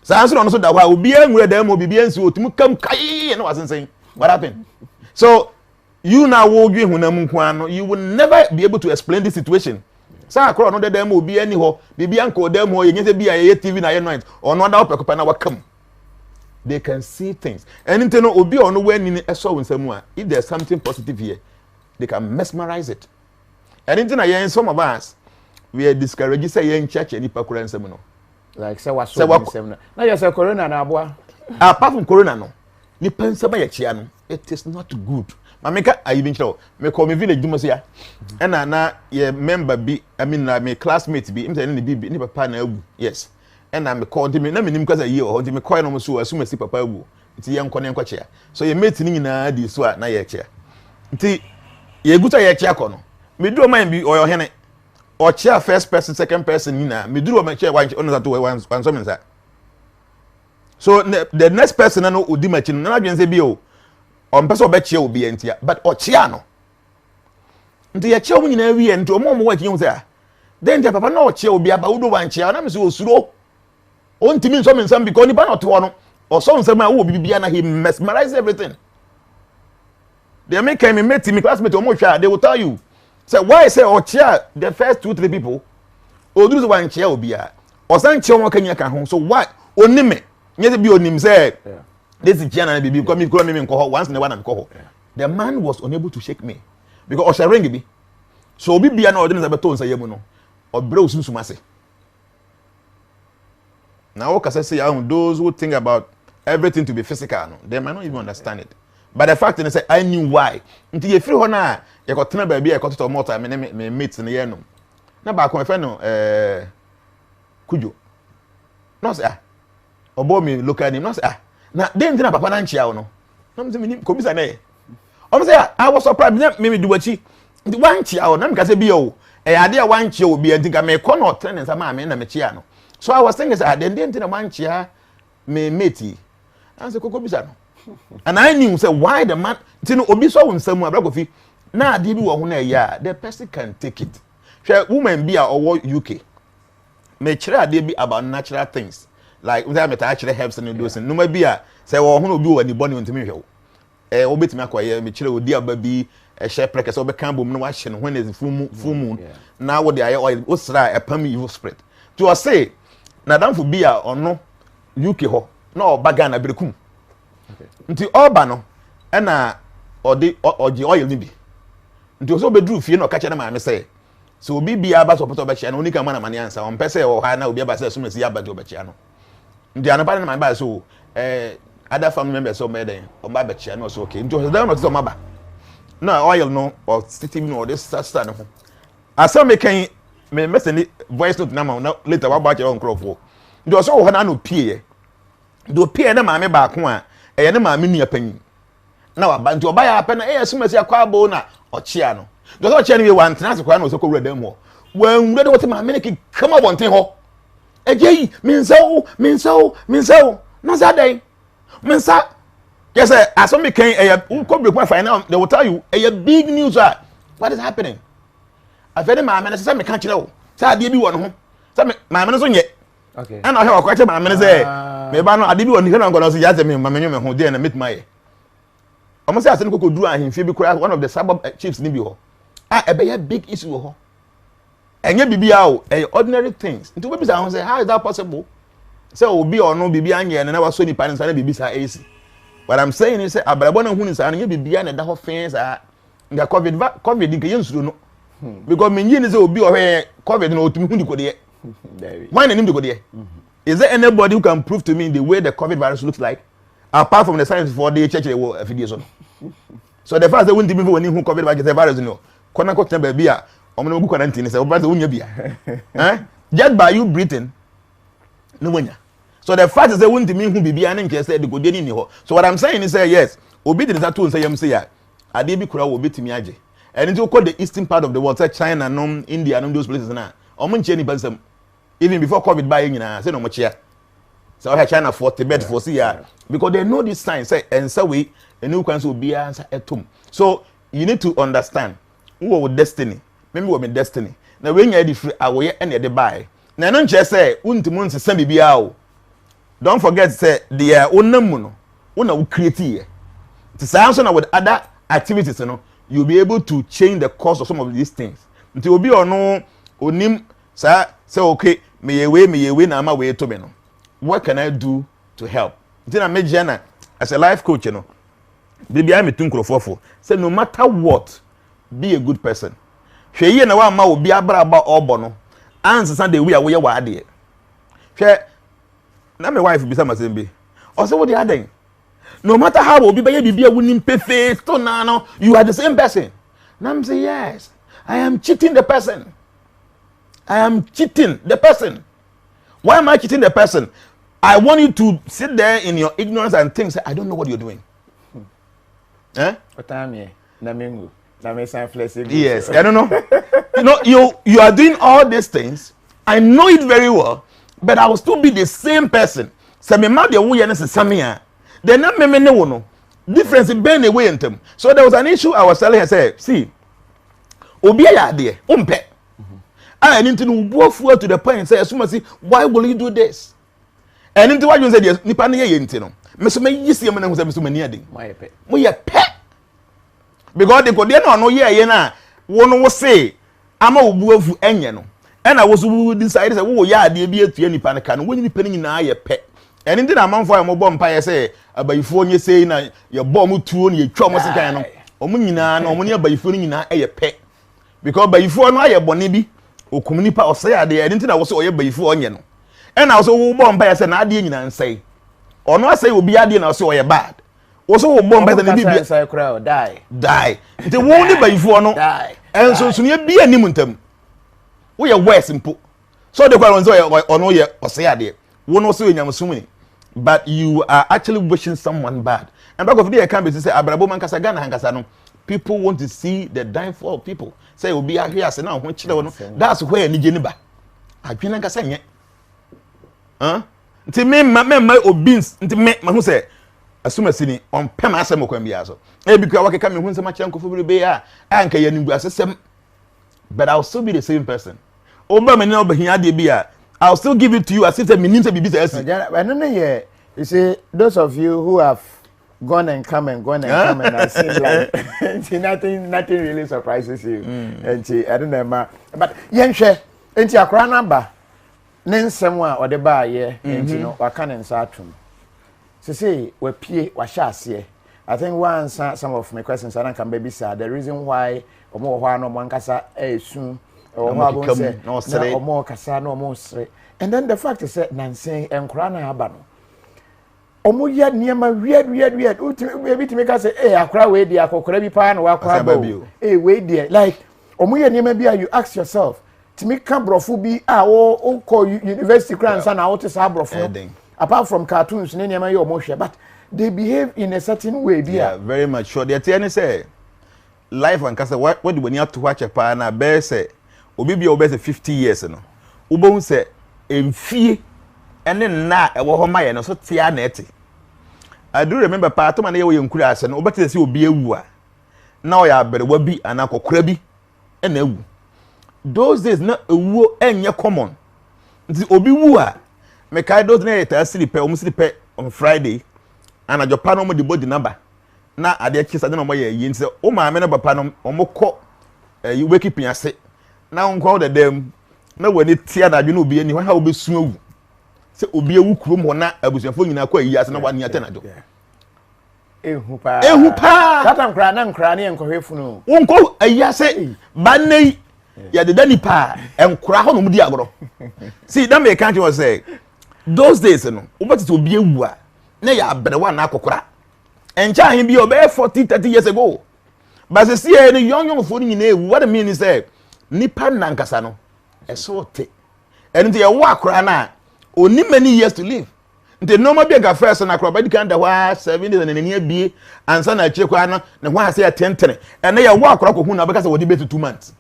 So answer on so that why obi anwure dem obi ansi otumu kam kai no was saying what happened. So you now wo dwe hunam nko no you will never be able to explain this situation. So akro no dem obi ani ho bibi anko dem ho yenye se bi aye TV na ye noise or no da opekopa na wakam. They can see things. Anything no obi ono we ni eso wonsam a if there's something positive here they can mesmerize it. Anything aye some of us we are discouraged say ye in church any pakura nsam no. Like say what so now you say corona na aboa. Apart from corona no ni pensa ba ye chia no it is not good. Ma meka ayi nchiro me call me village dumosia na ye member bi I mean na me classmate bi imse ni bi ni papa na agu yes na me call me na me nim kwasa yi o me call no mo so asuma si papa agu nti ye nkɔ ne nkɔ chia so ye mate ni nyina di so a na ye chia nti ye guta ye chia kɔ no me do man bi oyo hene or chair first person, second person, me do my chair one something. So the next person I know would do my chin, and I can say bio on person bet chair will be empty, but or chiano. Until your chair in every end to a moment working there. Then the papa no chair will be about one chair, and I'm so slow. On to me some because you not one or some will be behind him mesmerize everything. They make me met me classmate or more, they will tell you. So why say or chair the first 2-3 people or do one chair will be or some chair one can home. So what onime nyese bi onim say this is Jnana baby because me call me call once in a while and call. The man was unable to shake me because o ring bi so obi bia na odin zabeto nsa yemu no obre osunsum ase. Now what can say those who think about everything to be physical no they might not even understand it. But the fact is I knew why. Until you free hona you got tena baby I got to motor me mates in here no. Na ba ko fe no kujo. No say obo me local name no say na dey ntina papa na nchia no. Na me nim komisa na e. O say I was surprised me do wachi. Nti wan chia o na me ka say bi o ade a wan chia obi ntika me ko no tena nsa ma me na me chia no. So I was thinking say dey ntina wan chia me mate. I say kokobisa no. And I knew say why the man tinu obi so wonsam abra Kofi na ade bi wo ho na ya the person can take it. Hwe woman bi a owo UK me kire ade bi about natural things like we say meta kire herbs and those no ma bi a say wo ho na obi wo ni boni ntimi hwe obetimi akoye me kire odi aba bi hye preke so be kan bom no wa hye no when is full moon na wo de aye oil o sra epam evil spirit to say na damfo bi a ono UK ho na obaga na berekum. Nti oba no na oji oil ni bi nti o so bedru fie no ka che na ma me say so obi bia ba so poto ba chia no onika ma na mane ansa on pese o ha na obi ba say so mesi aba de oba chia no nti anapa na ma ba so other family members so made o ba chia no so okay nti o da no so ma ba na oil no or city no this sister no asa me kan me message voice note na ma na later wa ba chia on crop nti o so ho na no pie do pie na ma me ba ko a eye ne ma me nua panyi na wa ba nti oba ya apɛ na sumasi akwa abo na ɔkyea no do so ɔkyea no we wan tena se kwa na o so ko wura dam ho wan wura de wote ma me ne ki kama bonten ho eje minso na za dai minsa yes aso me kan ko break point final they will tell you a big news what is happening afede ma me na say me kan kire o say ade bi wo no ho say ma me no so nye okay and I hear akwa che ma me say me ba no ade bi wo ni kan go so ya say me ma me nyo me ho dey na meet my omo say asen koko duru ahemfie bi kura one of the suburb chiefs ni bi ho ebe ya big issue ho enye bibia o ordinary things nti we be say how is that possible say obi ono bibia anye na wa so ni pa na bibi sa AC. What I'm saying is abrabo na hunu sa na bibia na da ho fen sa nga covid nke yensuro no because me nyi ni say obi ohwe covid na otumi hunu kode why na nim de kode is there anybody who can prove to me the way the covid virus looks like apart from the science for the church video so the fact that when the people when who covid virus no kona ko tena ba bia omo na gu quarantine say oba say unya bia just by you breathing no wanya. So the fact is that when the me who be an interest the go dey ni ho. So what I'm saying is yes, obi dey that to say yam say ya. Ade bi kura wo betimi age. And into call the eastern part of the world, say China, no India, no those places na. Omo nche ni person even before COVID buy nyina say no mo chia. So we China for Tibet for see ya because they know this sign say and so we enu kwan so obi answer etum. So you need to understand who with destiny. Maybe we destiny. Now when you dey free awoye and you dey buy. Na no nche say untimu nsesa bibia o. Don't forget say the onamu no una create here. To say na with other activities no you'll be able to change the course of some of these things. Until obi ono onim say okay me ye na ama we to me no. What can I do to help? Until I make Jnana as a life coach no. Baby I me think for say no matter what be a good person. Hwe ye na wa ma obi abraba obo no. Answer the way we wa ade. Hwe na my wife be some be. Or say what the other. No matter how obi be bibia wunim pefe to na no you are the same person. Na me say yes. I am cheating the person. I am cheating the person. Why am I cheating the person? I want you to sit there in your ignorance and think say I don't know what you're doing. What time here? Na mengu. Na me sign flexible. Yes, I don't know. You are doing all these things. I know it very well, but I will still be the same person. Say me ma de wo ye na se samia. Then na me ne wo no. Difference in the way in them. So there was an issue I was telling her say, see, obi ya de umpe. I need to go forward to the point say asuma see why will you do this? And into what you say yes nipa na ye nti no. Me so me yisi me na hu say me so mani ade. Mo ye pe. Because the god na no ye na wo no wo say ama obuafu enye no. And I was decide say wo ya ade bi atua nipa na ka no wo nipa ni na ye pe. And into na manfo am bo mpa ye say abayifo onye say na ye bo mo tuo na ye twa mo sekan no. Omo nyina na omo ne abayifo ni nyina ye pe. Because abayifo no aye bone bi okum nipa osay ade and into na wo say oye abayifo onye no. And I was wo bo mpa ye say na ade nyina nsay. Ono asay obi ade na so oye bad. Also wo bomb better than bibia say crowd die the one by before no and so so ne bia nim ntam wo ye worse mpo so the kwaro nzo ono ye oseyade wo no so enyam sumuni but you are actually wishing someone bad and back of there can be say abrabo man kasa Ghana hankasa no people want to see the downfall of people say obi ahwe ase na ho kire wo no that's where ni geni ba adwena kasa nye nti me obins nti me hu say asuma sini on pema asem okwan bia so e bi kwa wakeka me hu nsema kyan kofo be ya anka ya nimbu asesem but I'll still be the same person oba me na obahia de bia I'll still give it to you as if the minim say bibi say asi you see those of you who have gone and come and I seem like nothing really surprises you and I don't know but yenhwe enti akra number ne nsem a ode ba ye enti no waka ne nsa atum say we pie wa hye I think once some of my questions I can baby say the reason why omo ho no mankasa esu omo abon say no omo kasa no omo sre and then the fact is that nansen enkura na aba no omo ye niema weird baby to make us say akura we dia akokora bi pa na wa kwa ba we dia like omo ye niema bi you ask yourself to make cambrofo bi o call university crans na what is abrofo apart from cartoons but they behave in a certain way very much sure they tell say life and kasa what do we need to watch a pa na be say obi 50 years no ubon say emfie ene na ewo ho maye no so tia na ete. I do remember part man ye wo yankura ase no obete se obi ewu a na o ya aberewa bi anakokora bi ena ewu. Those days na ewu enye common. Nti obi wu a me kai those na eta sleep on Friday and ajopa no mo the body number na ade akisa de no mo ye yi nti o ma me no papa no omokọ you wake up ase na onko de dem na wani tia na adwene obi ani ha obesu awu se obi ewu krom ho na abusuafo nyina kwa yi ase na wani ate na do ehu pa tata nkra ne enkohwefu no onko ayi ase banei ya de dani pa enkra ho no mu di agoro see that make country was say those days no obati obi ewu a na ya abrewa na akokora encha hin bi obe 40-30 years ago but see any young for nyina ewu what I mean is say nipa nankasa no eso te and the wa akora na oni many years to live nti no ma bi ga first na akora badi kan da wa 70 na nenia bi ansa na ache kwa no ne ho ase ya 10 and ya wa akora ko hu na be ka say wodi be 2 months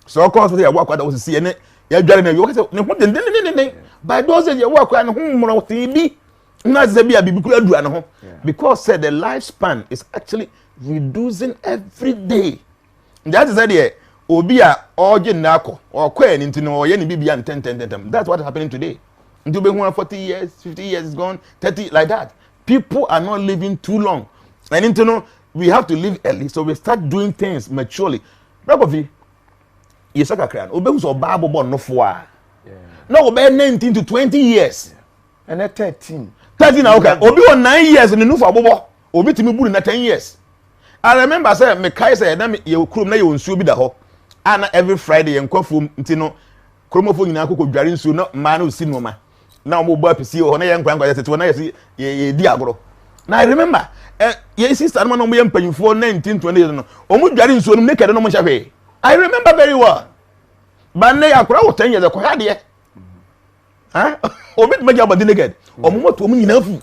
so of course ya wa akora da wo see ene ya dware na yo ka say ne ho den by those ya wa akora ne ho mro ti bi na ze bi abibi kura dura ne ho because said the lifespan is actually reducing every day. That is the obi a oje nako or kwen into no ye ni bibia 10. That's what's happening today. Into be 40 years, 50 years is gone, 30 like that. People are not living too long. And into no we have to live early so we start doing things maturely. Kofi yesaka kran obe so babo bon no fo a. No obe 19 to 20 years. And 13 okay. Obi on 9 years in the new for bobo. Obi timi buru na 10 years. I remember say me kai say na me ye krum na ye nsuo bi da ho. Ana every Friday ye nkofo ntino kromofo nyina akoko dware nsuo na ma na osi no ma. Na omo bo apisi ho na ye nkwankwa tete na ye di agoro. Na I remember ye sister no ma no mo ye mpanyimfo 1920 years no. Omo dware nsuo no naked no mo hwehwe. I remember very well. But na ya kora wo 10 years ko hade. Obi tuma jaba naked. Omo moto omo nyina fu.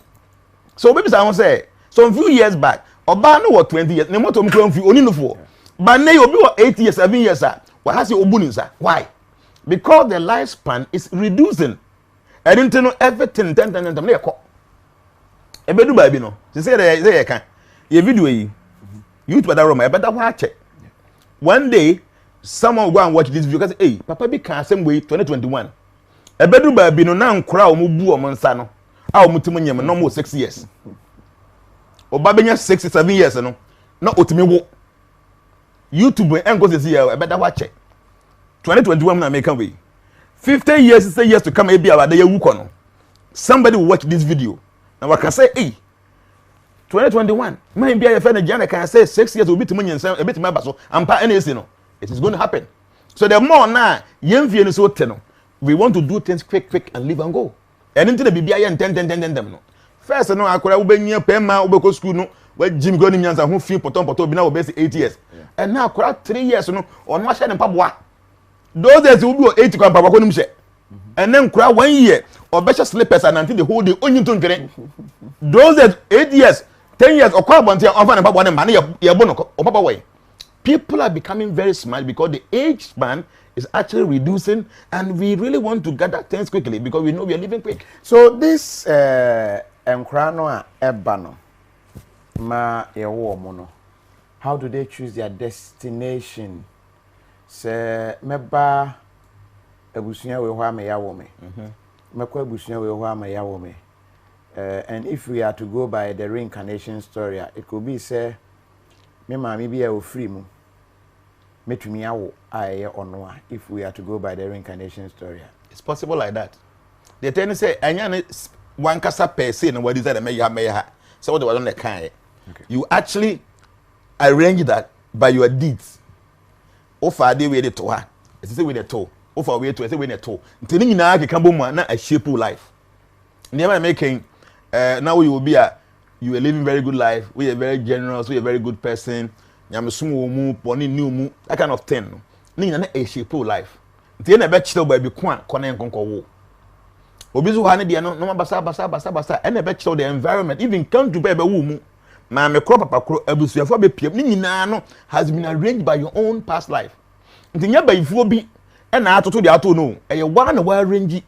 So obi bisa won say some few years back oba no what 20 years ne moto mkran fi oni no for but now obi what 8 years 7 years what has obu nsa why because the lifespan is reducing I didn't know everything 10 na yeko ebedu ba bi no say they can ye video yi youth better room e better watch one day someone will go and watch this video because hey papa bi can same way 2021 ebedu ba bi no na nkora o mu bu o nsa no a o mutum nyem no mo 6 years oba benya 67 years no na otimi wo YouTube en go say e better watch 2021 na make way 50 years say years to come e bia wada ya wu kono somebody will watch this video na waka say hey 2021 man bia ya fe na Jnana can say 6 years obi timo nyensa e betimi abaso ampa NAC no it is going to happen so the more na yemfie no so te no we want to do things quick and live and go and into the bibia ya 10 no first no akora wo benya pema wo beko school no wa jim go ni nyansa ho fi potom bi na wo be 8 years and now akora 3 years no ono ahye ne mpaboa those days wo bi 8 kwa mpaboa ko nim hye and then kura 1 year obesha slippers and until the whole day onyin to nkere those days 8 years 10 years okwa bonte ofa ne mpaboa ne ma ne ye bo no opapa way people are becoming very smart because the age span is actually reducing and we really want to gather things quickly because we know we are living quick so this enkrano a ebano ma yewo mo no how do they choose their destination se meba abusunya we ho ameya wo me mekwa abusunya we ho ameya wo me and if we are to go by the reincarnation story it could be say me mama bi e o free mu metumi awo aye ono a if we are to go by the reincarnation story it's possible like that they tend to say anya one kasa per se no what is that meya so what was on the kind you actually arrange that by your deeds offer dey we dey to ha it say we dey to offer we to say we dey to ntini nyina ke kambo mu na a shape life never making now you will be you are living very good life we are very generous we are very good person nyamsum wo mu boni ni mu that kind of thing no ni nyina na a shape life ntini na be chiro ba bi ko a kona nkonko wo obi zo ha ne de no no basa and be chiro the environment even come to be wu mu ma me kro papa kro abusuafo be piem ni nyina no has been arranged by your own past life ntinya bayifuo bi e na atoto de ato no e ye wa na wa arrange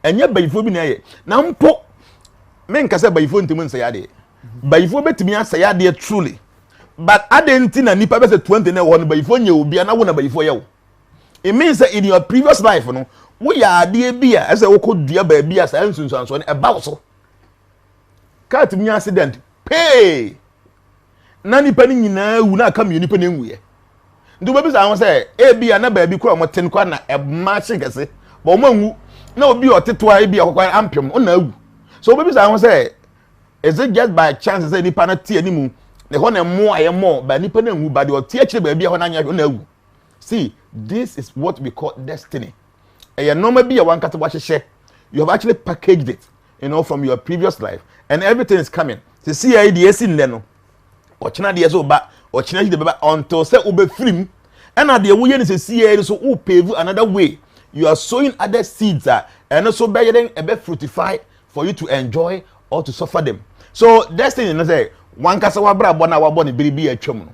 Enye bayifo bi na ye. Na mpo me nkasa bayifo ntemu nsaya de. Bayifo betimi asaya de truly. But adenti na nipa be se 20 na wo no bayifo nye obi na wo na bayifo ye wo. It means that in your previous life no we are de bia ese wo kodua ba bia sa nsunsuanso ne eba wo so. Cat mi accident pay. Na nipa ni nyina wu na aka mi nipa na enwu ye. Ndu ba bi sa ho se e bia na ba bi kura mo ten kwa na e ma chigese. Ba o manwu na obi oteto a bia kokwa ampem o na awu. So ba bi sa ho se is it just by chance say nipa na tie animu ne ho na mo aye mo ba nipa na enwu ba de o tie kire ba bia ho na anya ho na awu. See, this is what we call destiny. And you normally be a one cat watch share. You have actually packaged it, from your previous life, and everything is coming. To see ideas in Leno, or China the Azoba, or China the Baba until say ube film, and at the way is see so pave another way. You are sowing other seeds, and also by them a bit fruitify for you to enjoy or to suffer them. So destiny, you say one casawa bra bona wa boni be a chum.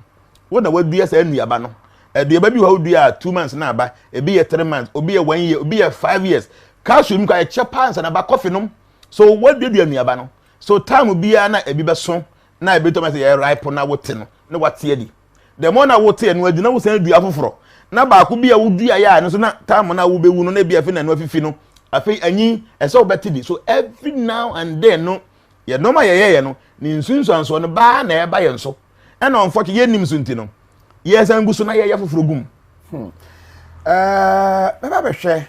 What the word be as any abano. The baby who do 2 months now, but it be a 3 months, or be a 1 year, or be a 5 years. Cash will a chapans and about coffee no. So what did you near bano? So time will be a biba song. Now a bit of a ripe on our tin. No what's yedi. The more I will tell you, no send the afro. Now back could be a would be a yarn, so not time when I will be one be a fin and no fino. I think any and so better. So every now and then, no, ya no my no, Ninsun so on the bar near by and so. And on 40 years, Nimsuntino. Yes, I'm going to say you for gum. Baba share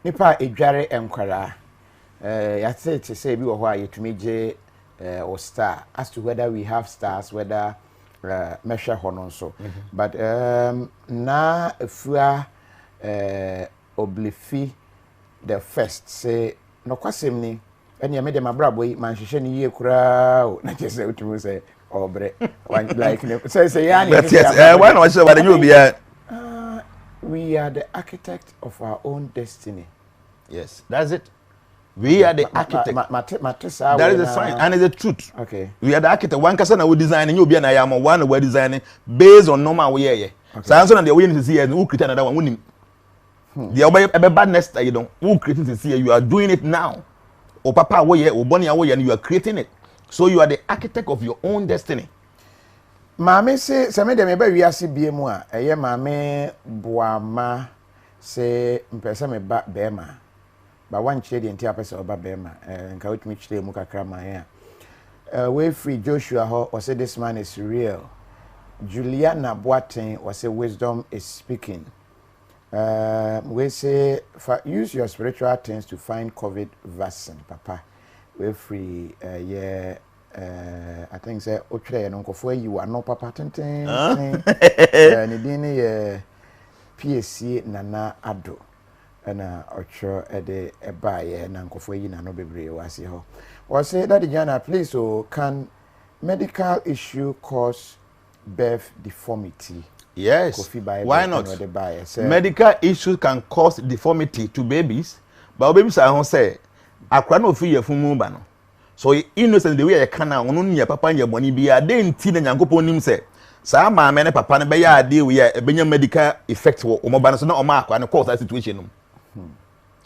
nipa edware enkwara. Ya say to say bi wo ho to me or star as to whether we have stars, whether measure hono so. But na efua oblifi the first say no kwasem ni ene me de mabrabo yi man hwehwe ni yie kura o na je say utumu say obre like say yani yes why not say what you be we are the architect of our own destiny. Yes, that's it. We are the architect. That is the sign and it's the truth. Okay. We are the architect. One person will design and you be an ayama one will designing based on normal way. So answer and the way to see and who create another one winning. The other badness that you don't who creating to see you are doing it now. Or papa way or bonny away and you are creating it. So you are the architect of your own destiny. Mame say me dem ebe wiase bie mu a eye mame boama say mpese me ba bema ba wan chire de ntia pese oba bema nka wetumi chire mu kakra man a we free Joshua ho or say this man is real. Juliana Boaten or say wisdom is speaking. We say use your spiritual things to find COVID vaccine papa we free I think say otre no nkofo yi no papa tenten ni din ye PSC Nana Ado na ocho de eba ye na nkofo yi na no bebre wase ho or say that Jnana please can medical issue cause birth deformity? Yes, Kofi why not? Medical issues can cause deformity to babies, but babies are say akwa no fi ye fumu ba no. So innocent the way I can now, no nya papa nya boni bia de nti na nyankopon nim se sa ma me ne papa ne be ya ade we ya ebenya medical effect wo mo ba no so na o ma akwa ne cause that situation no.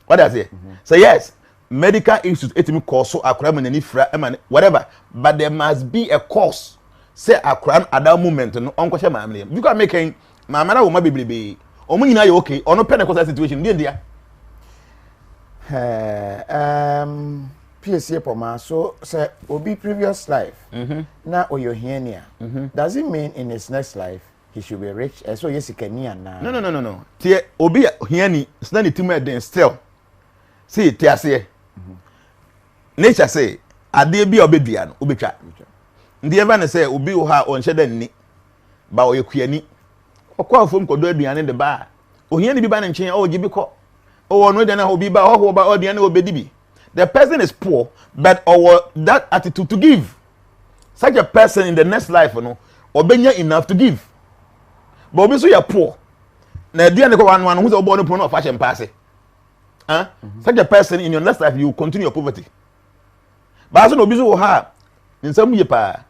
What does it? So yes, medical issues etimi cause so akwa ma nani fra whatever, but there must be a cause. Say akwa at that moment no onko hye ma me. You can make ma mara wo ma bebrebe. Omo nyina ye okay, ono pe ne cause that situation dia. PSA Poma, so say Obi previous life. Now Oyohenia. Does it mean in his next life he should be rich? So yes, he can now. No. Tie Obi Hiani, stand to me then still. See, Tia say. Nature say, Ade bi obedua no, obetwa. Ndi eva na say Obi wo ha on hyeda nni. Ba oyekuani. Okwa afom kodo aduane de ba. Ohiani bi ba na nchen o gibi ko. O no de na Obi ba ho ba aduane obedi bi. The person is poor, but or that attitude to give. Such a person in the next life, obenya enough to give. But obi so you are poor. Na dia ne ko one who's obo no of fashion pass. Such a person in your next life you continue your poverty. But so obi so ha nsam ye pa.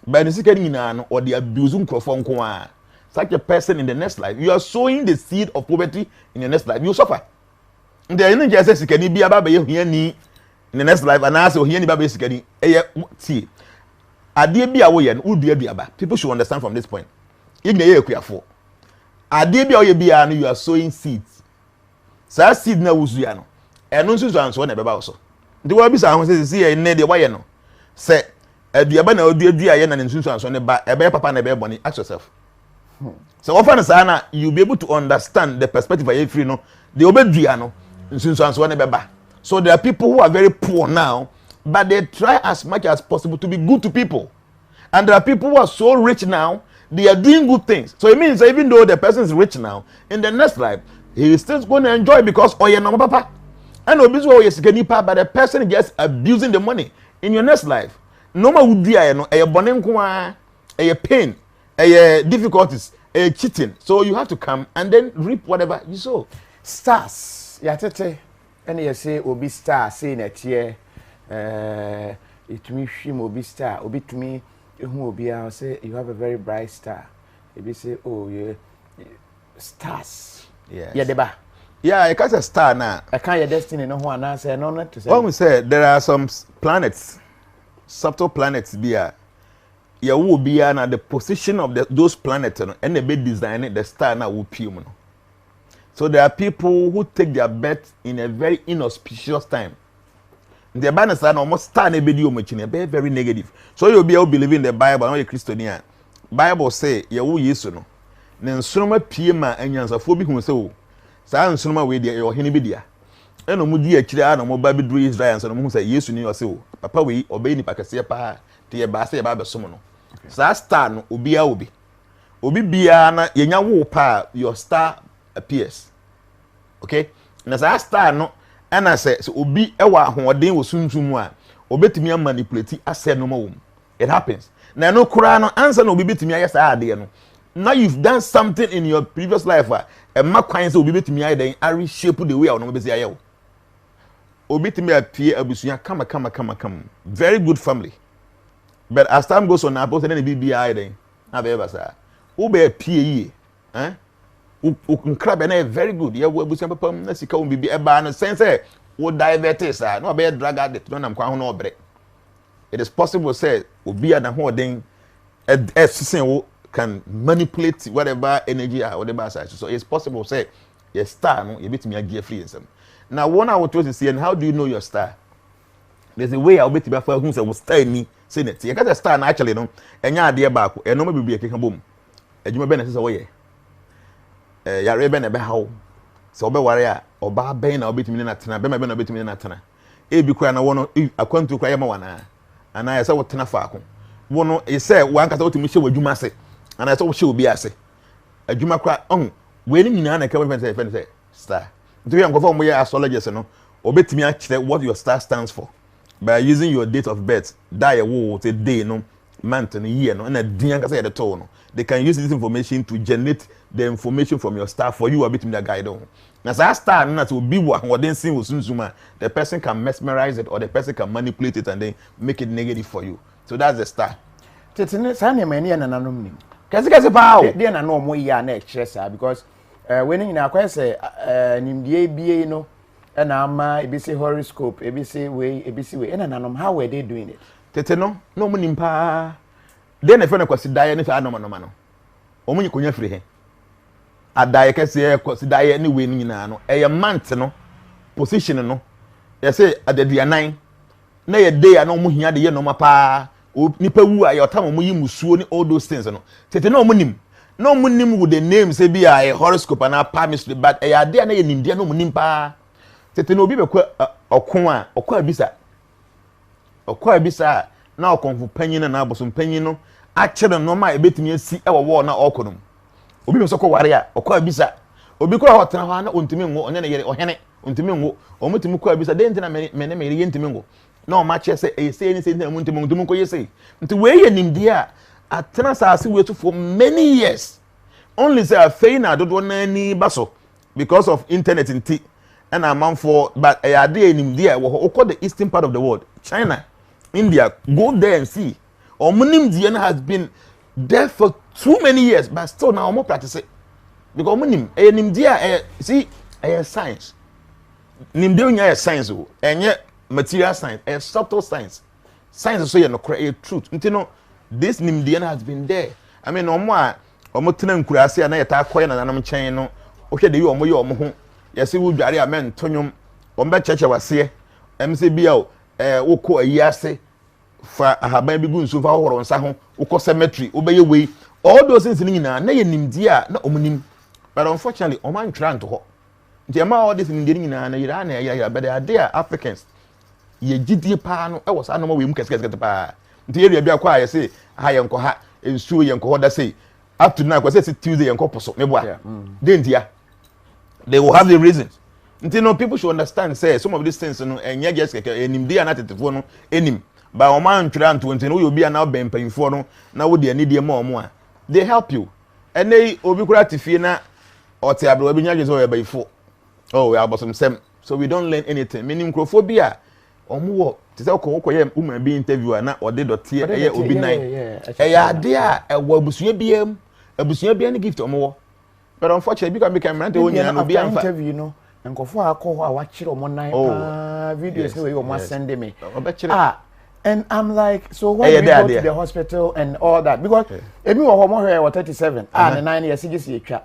Ba ni sika ni na no or the abuse nkrofo nko a. Such a person in the next life you are sowing the seed of poverty in your next life you suffer. Nde yin je say sikani bia ba ye hiani in the next life and as hiani ba be sikani eye tie ade bia wo ye no udua duaba. People should understand from this point. Igna ye ekuafo. Ade bia wo ye bia no you are sowing seeds. Sa seed na wuzua no. Eno nsusu anso na beba wo so. Nde wa bi sa ho say ye ne de wa ye no. Say aduaba na odua ye na nsusu anso ne ba ebe papa na ebe boni. Ask yourself. So often sana you be able to understand the perspective of free no. The obedua no nsusu anso ne beba. So there are people who are very poor now, but they try as much as possible to be good to people. And there are people who are so rich now, they are doing good things. So it means that even though the person is rich now, in the next life, he is still going to enjoy because oh yeah, no papa. And but the person is just abusing the money in your next life. No matter who dia no, a pain, a difficulties, a cheating. So you have to come and then reap whatever you sow. Stars, yatete. And you say obi star say na tie it me hwim obi star obi to me who obi I say you have a very bright star. Obi say oh yeah stars. Yes. Yeah deba. Yeah, I catch a star now. I can't your destiny no one answer no not to say. When we say there are some planets, subtle planets there. Yeah, will be na the position of those planets and they be designing the star now will pure. So there are people who take their birth in a very inauspicious time. The Bible says almost star ne be very negative. So you'll be able to believe in the Bible, not a Christian. Bible say you will yesu no. Ne nsonoma pie ma anyansafo bi hu se o. Saa nsonoma we dia yo hene bi dia. Eno mu di akire a na mo ba bi duru Israel so no mu say yesu ni o se o. Papa we obey ni pakase pa te ye ba se ye ba besom no. Saa star no obi a obi. Obi bia na yenya wo pa your star appears. Okay? Na sa star no and I say so obi ewa ahoden wo sunsumu a obetimi manipulate ase no ma wo. It happens. Na no kura no answer no obi betimi aye sa ade no. Now you've done something in your previous life e ma kwan say obi betimi aye den a reshape the way no be say aye wo. Obi timi apie abusuya kama. Very good family. But as time goes on na both then be aye den. Na be eba sa. Wo be apie yi eh Ukrabe na very good. Yeah, we busia papa na sika won bibi eba no sense wo diabetes no be drug addict no nam kwa ho no obre. It is possible say obi ada ho den sisen wo can manipulate whatever energy or whatever size. So it's possible say your star no you betimi agi free nsem. Now one I want to see and how do you know your star? There's a way I bet you who say star ni say net. You got a star na actually no enya ade ba ko no bibi e keka bom. Adwuma be na say wo ye. Yare be na be hawo so be ware a oba ben na obetimi na tena be ma be na obetimi na tena e bi kwa na wono akwantu kwa yema wana ana ya se wo tena faako wono e se wan kasa otimi hye wadwuma ase ana ya se wo hye obi ase adwuma kwa we ni nyina na ka be say star nti we nkofo mo ye astrologist no obetimi a kire what your star stands for by using your date of birth die wo te day no month and year no na din kasa ye de to no. They can use this information to generate the information from your star for you a bit in the guide on. Now, that star not to be what then see with Sunzuma, the person can mesmerize it or the person can manipulate it and then make it negative for you. So that's the star. Sani many and anomaly. Kasi pow. They are no more year next year because when in our quest nimba you know and ABC horoscope, ABC way, and how were they doing it? Teteno, no money. Then a friend kwasi die anything Adomah no. Omunyi konya free he. Adaye kese kwasi die anyway ni nyina no. E month no position no. You say adeduanan na ye day na omu hia de ye no mapa. Nipa wu aye otam omu yi musuo ni all those things no. Tete na omunim. Na omunim with the name say be a horoscope and a palmistry but e ade na ye nimde na omunim pa. Tete na obi be kwa okwa bisa. Okwa bisa na okonfu panyin na abosom panyin no akere no ma ebetimi asi e wo na okonum obi me sokọ ware a okọ abisa obi kọ hotena ho na ontimi ngo onye na yere ohene ontimi ngo omutimi kọ abisa de ntina me me yere ntimi ngo na o ma che se e se ni se ntina ontimi ngo ngo yese nti we ye nimdi a atena saase we to for many years only say afei na dodo na ni baso because of internet nti and amount for but e ade nimdi a wo okọ the eastern part of the world China India, go there and see. Omunim Jnana has been there for too many years, but still now more practice it. Because omunim, nim dia, see, science. nimde nya science o enye material science subtle science so ye no truth ntino this nimde has been there. I mean omo tena nkurase a na yeta akoye na nanam chen no ohwe de yi omo ho yesi wo dware a men tonyom omo be cheche wase MC bia o woko ayiase fa ahaban bi gu nsu fa horo nsa ho woko cemetery obeye wei all those things ni nyina na ye nimde a na omunim but unfortunately omo antwra nto ho nti ema all this nimde ni nyina na yira na ya but they are Africans ye gidie pa no e wo sa no we mu kese pa nti area bia kwa ye say ha ye nko ha ensuo ye nko ho da say up to now, because it's Tuesday and Coposo, they will have the reasons. You know, people should understand, say some of these things, you know, and yeah, just like an they are not at the phone, any. But a man trying to know you'll be an outband paying for no, now would they need more. They help you. And they obiquatifina or tablo, or by four. Oh, we are about some, so we don't learn anything. Meaning, crophobia or more. Tisa ko ye woman be interviewer na or did dot here e obi nine. Ya dia e wo abusua biam abusua bia ne gift omo. But unfortunately because me camera te wonya no bia interview no nkofo akọ a wa kire omo nine videos no we omo send me. And I'm like, so when we go to the hospital and all that, because ebi wo ho mo hwe wa 37 and 9 years just ye twa.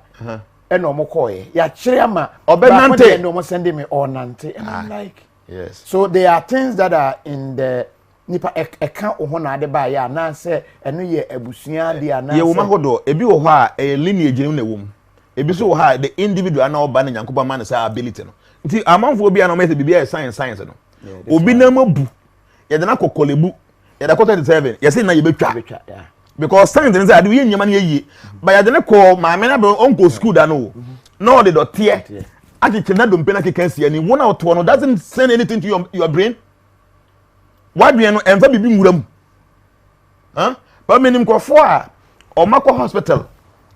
And omo call ya kire ama obenante and omo send me all nante and I'm like yes. So there are things that are in the nipa account ho na de ba ya na say eno ye abusua de na ye wo mahodo ebi wo ho a lineage ni na wom ebi so wo ha the individual na oba na nyankoba man say ability no nti amanfo obi na say bibia science no obi na mabu ye de na kokolebu ye da 37 ye say na ye betwa because science dey say ade ye nyama na ye ba ye de na ko maame na be onko school da no no de dotie actually na dompe na kekansi ani one out one doesn't send anything to your brain. Why do you know enfa bibi nguram? Huh? But menim kwafo a o makọ hospital.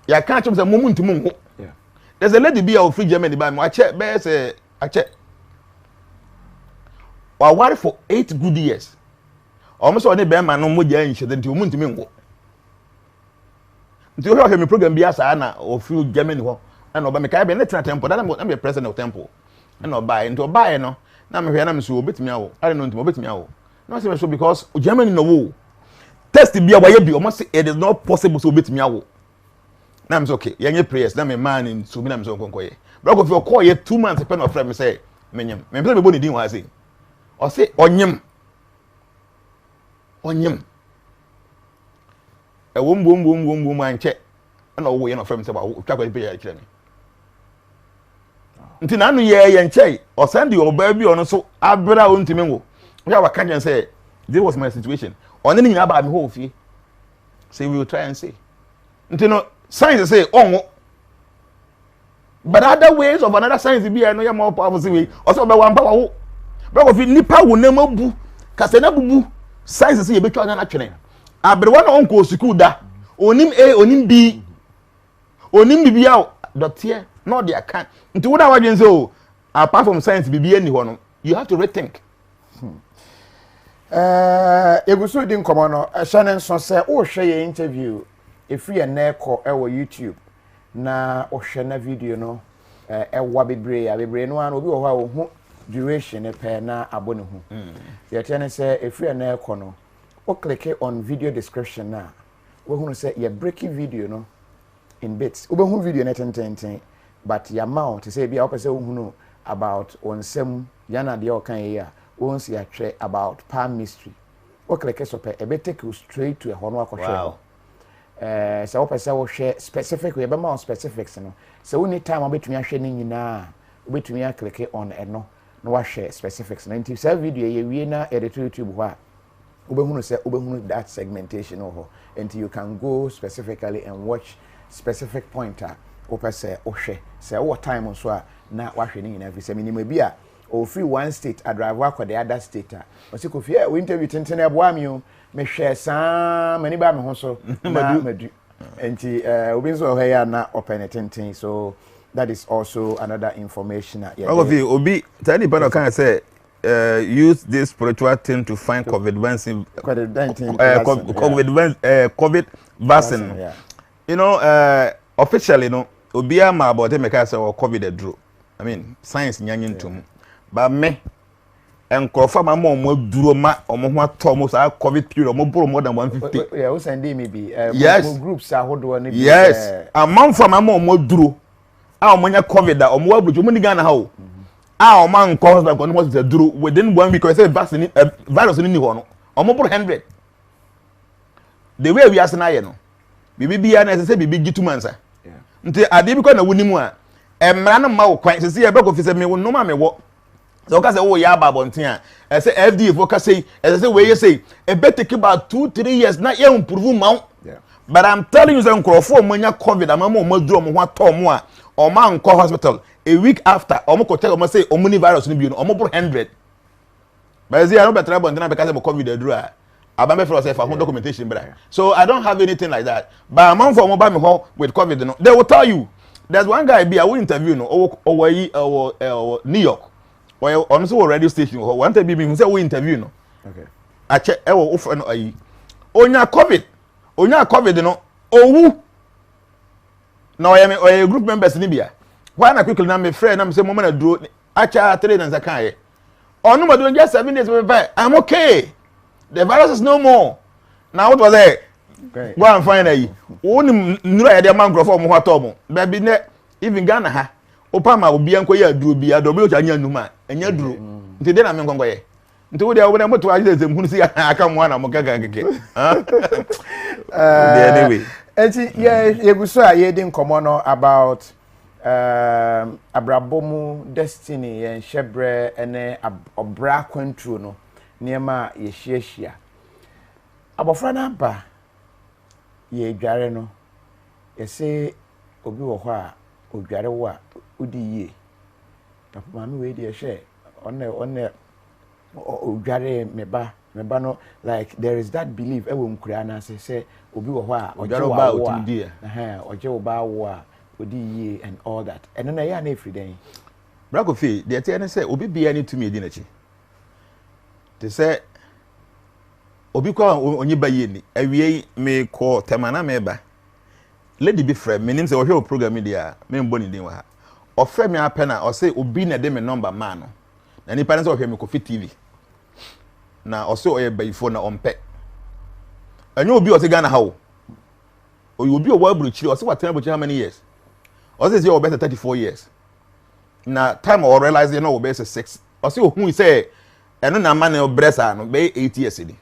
Ya kan chom say momu ntimu nho. Yeah. There's a lady be out free Germany by me. I check be say I check. Wa worry for 8 good years. Almost on the be man no moja nhyede nti omu ntimi nho. Nti o hwe me program bi asa na o free Germany ho. And oba me kai be na temple that am be president of temple and oba into oba no na me hwe na me so obetimi awo I don't know ntimo obetimi awo no say so because Germany no wo test bia wa ye bi almost it is not possible so obetimi awo na me say okay yenye prayers na me man in so me na me so konkoye bro go fi call ye 2 months pen of friend me say menyem me be boni din wa say o say onyem e wom anche na wo ye no friend me say ba twa kwa pe ya kire me nti na anu ye nchei o send your baby on so abra o ntimi ngo ya wa kan say this was my situation on ni nyina ba me ho fie say we will try and see nti no science say onwo but other ways of another science be no ya more powerful way o so be wan pa wo bro go fi nipa wo na mabu kase na bubu science say ye betwa na twene abre wa na onko school da onim A onim B onim bibia dotie no they can nti wo da wa dwen so apart from science bibia ni ho no you have to rethink egusu di nkomo no Shannon so say wo hwe ye interview efi ye na ekọ ewo YouTube na wo hwe na video no ewa bebre no an obi wo ho a wo hu duration pe na abone hu ye tiene say efi ye na ekọ no wo click on video description na wo hu say ye breaking video no in bits wo be hu video na ten but the amount to say be up say hu about onsem yana de o kan here once you try about palm mystery o click so pe e be take you straight to a hono akọhwe so o pese wo hwe specific we be ma specifics no so we need time obetumi ahwe ni nyina obetumi a click on eno no wa hwe specifics na nti say video ye wie na edit YouTube ho a obehunu say obehunu that segmentation ho until you can go specifically and watch specific pointer opese ohwe say what time so a na wahwe ni nyina fi say minimum bi a o free one state a drive akọ the other state a o se Kofi we interview tenten e boa mi o me hwe saa mani ba me ho so na madu enti obi so ho ya na open tenten so that is also another information obi tani panel can say use this spiritual thing to find COVID-19 vaccine yeah. You know officially no obi ama about make say COVID a draw I mean science nyanyi ntum ba me enkrofa ma mo duro ma omo ho ato mo sa covid period omo boro more than 150. Yeah, we send me be yes. Groups ahodo na be. Yes. Amam from mo duro. A omo nya covid da omo abrojo mo ni Ghana ha o. A omo anko hospital ko no hospital duro within 1 week because vaccine virus ni ho no. Omo boro 100. The way we are na ye no. Bibi bia na say bibi gitu mansa. Yeah. Nti ade bi ko na wonimu a emra no ma wo kwan se ye be ko fi se me wo no ma me wo. So ka say wo ya ba bonten a e say FDA for ka say e say we say e be take about 2-3 years na ye improve ma. Yeah. But I'm telling you say nkrofo manya covid amama mo duro mo ho ato mo a o ma nko hospital a week after o mo ko tell o say o mo ni virus ni bi no o mo bro 100. But say I no better bonten na be ka say mo covid duro a abame for say for documentation bra. So I don't have anything like that. But among for mo ba me ho with covid no they will tell you there's one guy be I will interview no o New York. Well, on so radio station one time be say we interview no. Okay. I check e wo ofo no ayi. Onya covid no owu. Na oye group members ni bia. Why na quickly na me friend na me say mo na duro acha 3 na kan ye. Onu mo do just 7 days I'm okay. The virus is no more. Now what was it? Okay. Go and find ayi. Woni nura ya de man grofo mo ho atom. Baby ne even Ghana ha. Opama obi anko ya duro bi adobe o chanya numa. Enya duro. Nti de na me nkonko ye. Nti wo de wo na moto aje ze mhunu si aka mo na mo gaga keke. Anyway. Enti ye guso a ye di nkomo no about abrabomu destiny yen hyebre ene obra kwantru no niema ye hyiahia. Abofra na ba ye dware no ye se obi wo ho a odware wo a odi yie. Papa me we dey share on odware meba no like there is that belief e wo nkura na say obi wo ho a odware ba otudi oje wo ba wo a odi yie and all that. And na ya na everyday. Kofi dey tell na say obi bia ni tumi edi na chi. Te say obi ko onye ba yie ni awie me ko temana me ba lady be friend me nim say o hwe program dia me mbo ni din wa ha o friend me apena o say obi na de me number man no na ni parents o hwe me Kofi TV na o say o ye bayifo na ompe anyo obi o say Ghana ha o obi o wa bruchiri o say what time how many years o say o better 34 years na time o realize you know o better 6 o say o hu say eno na man o bresa no be 8 years ni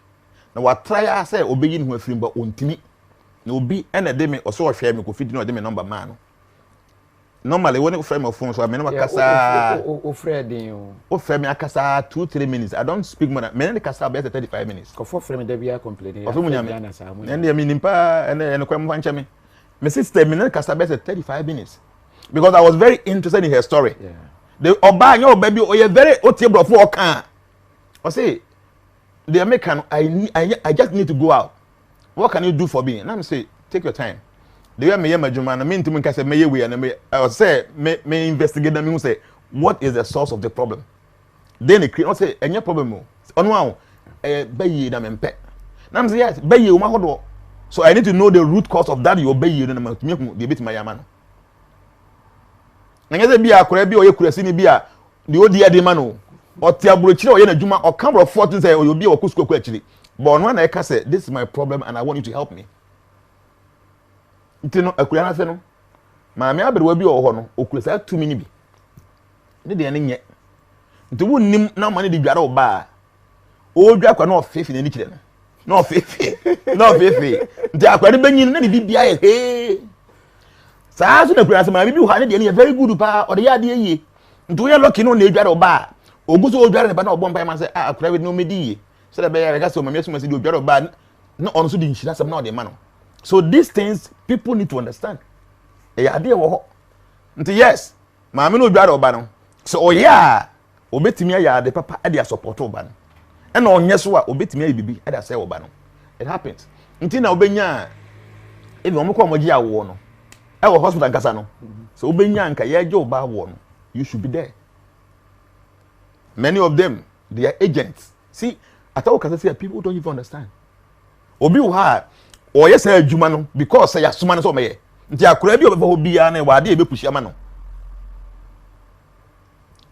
na wa try say obeyi ni hu afiri mba ontimi na obi ena de me oso hwe me Kofi di no de me number man no normally when you frame my phone so me no kasa o frame o frame akasa 2-3 minutes I don't speak more than me kasa be 35 minutes ko for frame de bia complaining of munya and me nimpa and kwam fanche me sister me kasa be 35 minutes because I was very interested in her story. Yeah. The oba your baby o ye very otiebro for kan o say the American I just need to go out. What can you do for me? And I'm say take your time. The way me yema juma na me ntimu nka say me ye we na me I say me investigate na me say what is the source of the problem. Then it create say any problem o. Onu an bayi na me mpe. Na me say yes bayi o ma hodo. So I need to know the root cause of that your bayi na me hu the bit my yama no. Na ngeze bia akora bi o ye kurasi ni bia the odi ade ma no. O ti abrochire o ye na juma o camera 14 say o bi o kusko ku akiri. But when I say this is my problem and I want you to help me. Ntino akura na fe no. Ma me aberewa bi o ho no, okura sa 2 mini bi. Ne de nye. Nti wo nim na ma ne de dware o ba. O dwa kwa na ofefe na ni kire no. Na ofefe. Na ofefe. Nti akwa de banyin na de bibia ye he. Sa so na akura sa ma bibi ho ne de ne very good pa o de ya de ye. Nti wo ye lucky no na dware o ba. Oguso o dware ne ba na obon pa ma say akura we no medi ye. So that be I so my message do dware o ba no on so de nshira sam na o de ma no. So these things people need to understand. Ade wo ho. Nti yes, ma me no dware oba no. So oya, obetimi ya ade papa ade support oba no. E na onye so a obetimi ya bibi ade say oba no. It happens. Nti na obenya even omko omoji awo no. E wo hospital nkasa no. So obenya nka ye je oba awo no. You should be there. Many of them they are agents. See, I thought say people don't even understand. Obi wo ha o yes adwuma no because say asoma no so meye nti akora bi obefo bia na wa de e bepushi ama no.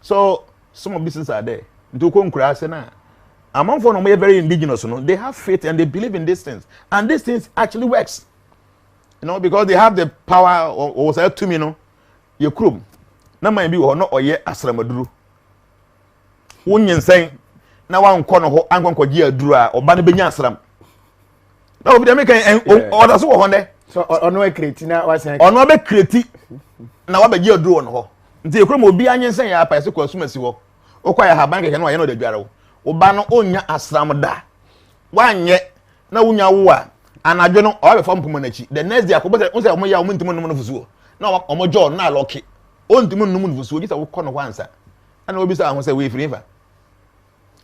So some of these things are there. Into concrase na. Among for no very indigenous, no, they have faith and they believe in these things, and these things actually works. You know, because they have the power or say to me, no, your crew. Na man bi ho no oye asramaduru. Wonyin sen na wan kɔ no ho ankon kɔgye aduru a oba ne benya asram. Na obi de make order so ho ne. So ono e create na wa sen. Ono be create na wa begye aduru no ho. Nti ekrom obi anyen sen ya apa se kɔ asumasi ho. Okwa ya haban keke no ye no de dware wo. Oba no onya asram da. Wanye na wonya wo a anadwo no o be fam poma nachi. The next day akobose unse omo ya omo ntimo no no fusuo. Na omo jo na lock. Ontimo nnum no fusuo gisa wo kɔ no wansa. Ana obi sa ho se we free fa.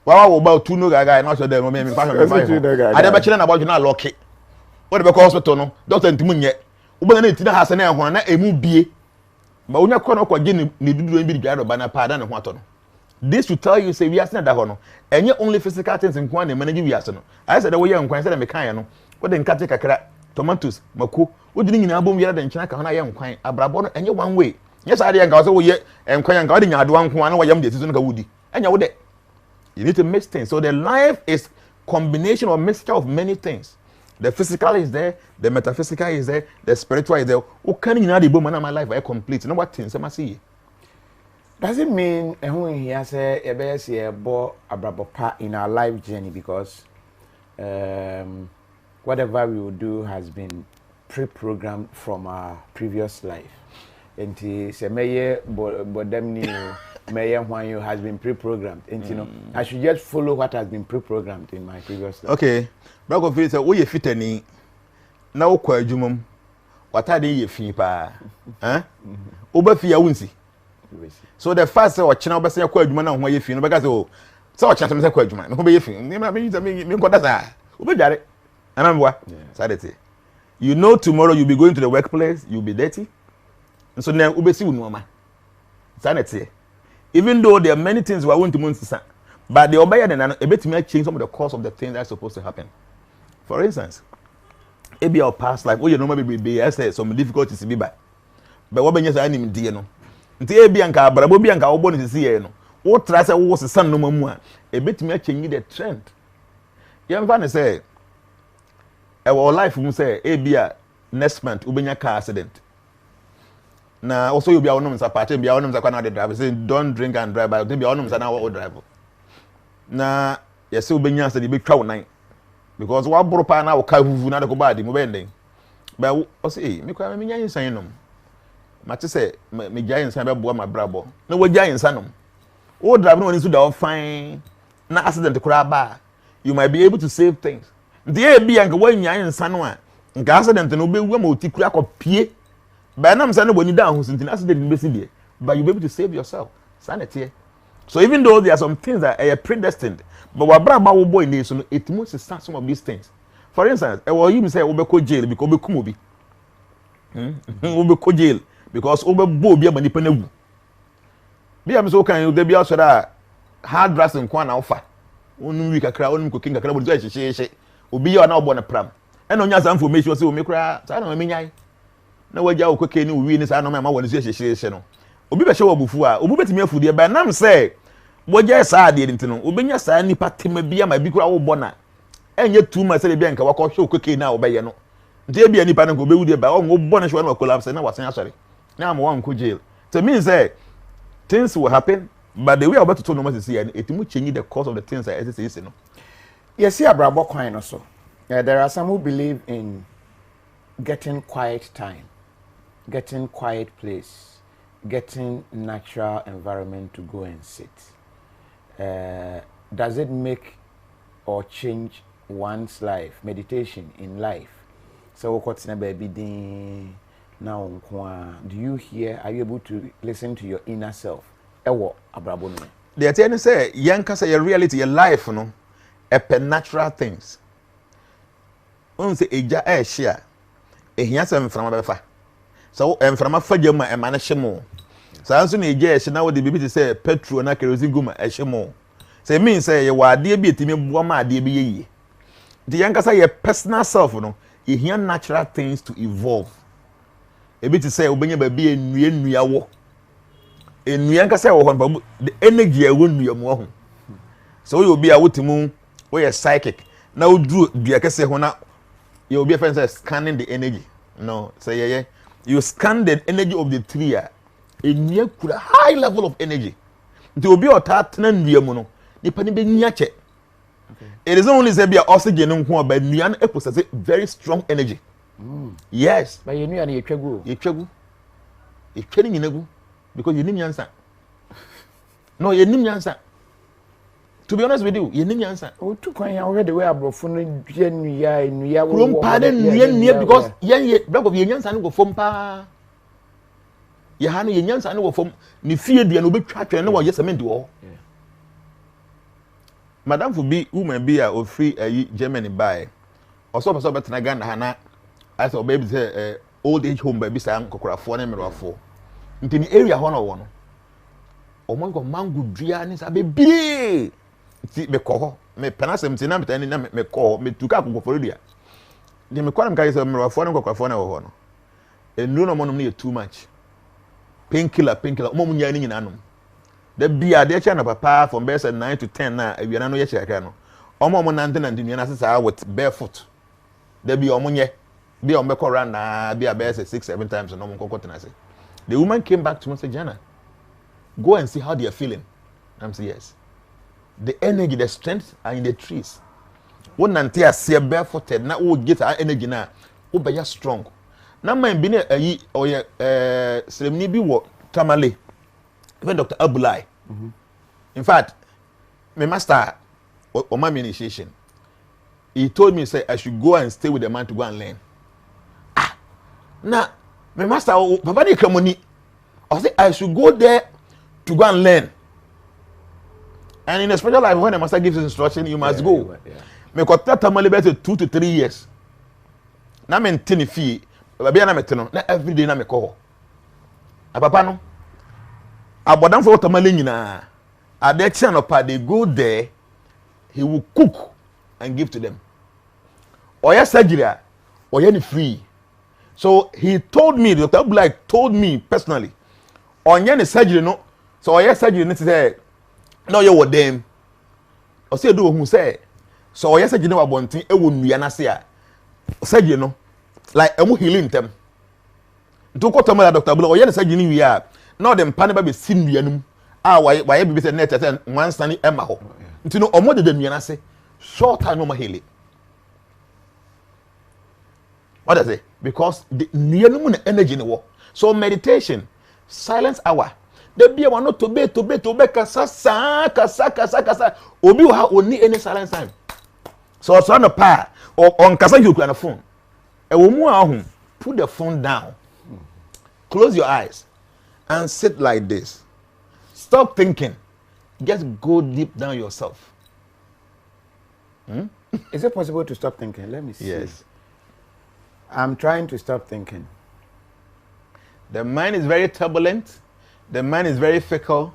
Wa about two no guy na so dem me fashion me fashion. Ade be kire na bojo na lock. What be hospital no doctor ntimu nye. Wo na tina ha se na ehon na emu bie. Ba onya kɔ no kɔ gye ni duduro bi dware ba na pa da ne ho ato no. This to tell you say we are not that no. Enye only physical things in kwan na manage we are no. I said we are nkwan say na me kan no. Wo de nkate kakra tomatoes mako. Wo di nyina abom yara de nkyena ka ho na ye nkwan. Abrabo no enye one way. Yes I dey nka say wo ye nkwan nka wo de nyaado nkwan na wo yam de tizo no ka wudi. Enya wo de. You need to mix things. So the life is combination or mixture of many things. The physical is there, the metaphysical is there, the spiritual is there. Who can you know the boom my life I complete? No what things I must see. Does it mean when he has a bo abrabopa in our life journey because whatever we will do has been pre-programmed from our previous life? And he said, "Meye bodemni Meye Hwanyo has been pre-programmed." And you know, I should just follow what has been pre-programmed in my previous life. Okay, Brother Kofi say, "Wo ye fitani na wo kwa adwumam, wata de ye fi pa, eh? Wo ba fi ya wunsi." So the first say o chena wo be say kwa adwuma na ho ye fi no be ka say o, say o chena say kwa adwuma, no be ye fi. Me nkoda sa. Wo be dware. Ana mwa. Sadete. You know tomorrow you'll be going to the workplace, you'll be dirty. So then ubesi unoma. Sanity. Even though there are many things we want to monitor, but the obey and a bit may change some of the course of the things that are supposed to happen. For instance, maybe our past life, oh you know maybe be some difficulties to be by. But what ben I need dear no. Nti ebi anka brabo bi anka obo ni sisi no. What try say wo sesan no mamu a, a bit may change the trend. You can say our life mu say ebi a next month ubenya car accident. Na also you be on sa party be on sa kwa na drive say don't drink and drive but be on sa na wo drive na yes say obenya say dey be twa wo nan because wa boro pa na wo ka vuvu na de ko ba de mo be ndeng but o say me kwa me nya insan nom ma te say me gya insan be boa ma brabo na wo gya insan nom wo drive no woni so da fine na accident kura ba you might be able to save things the be anka wo nya insan no a nka accident no be wu ma otikura ko pie. But I'm saying when you down who's in accident, but you'll be able to save yourself. Sanity. So even though there are some things that are predestined, but what about boy needs it must start some of these things. For instance, I will even say Obeko jail because Obekumobi. Obeko jail because Obebo be a manipulative. Be a so can you be also that hard dressing kwan alpha. One week a crowd, one cooking a crowd, she will be now born a pram. And on your information, so make cry. I don't mean. Na waja okweke ni uwi ni sa no ma woni hyehyehye no obi be hye wo bufu a obu betimi afudie ba nam say waja sa de ntino obenya sa nipa tema bia ma bi kura wo bona enye tuma say bia nka wakọ hye okweke na wo be ye no nti bia nipa no ko be wudie ba wo bona hye na collapse na wasan asori na am wan ko jail to mean say things will happen but the way about to no must see and it will change the course of the things that is no. Yes, see abrabo kwan no so. There are some who believe in getting quiet time. Getting quiet place, getting natural environment to go and sit. Does it make or change one's life, meditation in life? So what's na baby now? Do you hear? Are you able to listen to your inner self? Ewo abrabo no. The attorney say, "Yanka say your reality, your life, no, a natural things." When say eja share, ehia sem from abefa. So from fajama and manashemo. So as soon as you now the baby to say petrol na kerosene guma eshemo. Say mean say you are dear be me boama dear be ye. The younger say your personal self no, you hear natural things to evolve. A bit to say obenya baby and nuya wo. enuan ka say wo hon the energy e won nuam wo ho so you be a wotimu we are psychic na odru dua ka say ho na you be a friend say scanning the energy no say yeah you scan the energy of the tree enua kura high level of energy nti obi otatena nuam no nipa ni be nya che. It is not only say be oxygen nko but nuan e possess very strong energy. Yes, but you knew and you twegu ni nyinagu because you nim yansa. No, you nim yansa. To be honest with you, you nim yansa. Oh, to kwan ya already we abrofo no dua nuya wo. Krom pardon nuya because yen black of yansa no go fom pa. Ye ha no yansa no go fom ni fie dia no betwa twen no wo yesement wo. Madam for be woman be a free Germany buy. Also person betena Ghana hana as o baby say old age home baby say kokorafo na merwafo. Nti ni area ho no wo no. Omo go mango dua ni sa bebre. Nti me ko me penasem ti na metani na me ko me tuka kokofo dua. Ndi me kwanam kai say merwafo na kokorafo na wo ho no. Enuru no mo no na too much. Painkiller omo mu nya ni nyina no. The bia de cha na papa from base 9 to 10 na awiana no ye cheka no omo nante na ndunya sesa with barefoot the bia omo nye bia omo ko run na bia base 6-7 times no mo kokotena say the woman came back to me and said Jnana, go and see how they are feeling. I'm saying yes, the energy, the strength are in the trees. Won nante ase barefooted na wo get our energy na wo be strong na man bi na ayi oye seremni bi wo tamale. Even Dr. Abulai. In fact, my master on my initiation, he told me, say, I should go and stay with the man to go and learn. Now, my master, Papa ni kamoni. I say I should go there to go and learn. And in a special life, when the master gives instruction, you must go. Me kota tamale better 2 to 3 years. Na me ntini fee, baby na me teno, na every day na me call. Papa no. Abodam for tamale nyina. At the action of they go there, he will cook and give to them. Oya surgery, oya ni free. So he told me, Dr. Black told me personally, on any surgery no, so oya surgery no say, no you were them. O say do who say, so oya surgery no abontin e wo nua na se a surgery no, like emu healing them. To ko tamale Dr. Black oya surgery ni wi a, now them pan ba be sin nua num. Why be say net say one standing emma ho. Nti no omo de nua na se, short time no ma healing. What does it? Because the energy in the war. So meditation, silence hour. There be one to be kasa. Obi will have only any silence time. So it's on the power or on kasa you on the phone. Put the phone down. Close your eyes and sit like this. Stop thinking. Just go deep down yourself. Is it possible to stop thinking? Let me see. Yes. I'm trying to stop thinking. The mind is very turbulent. The mind is very fickle.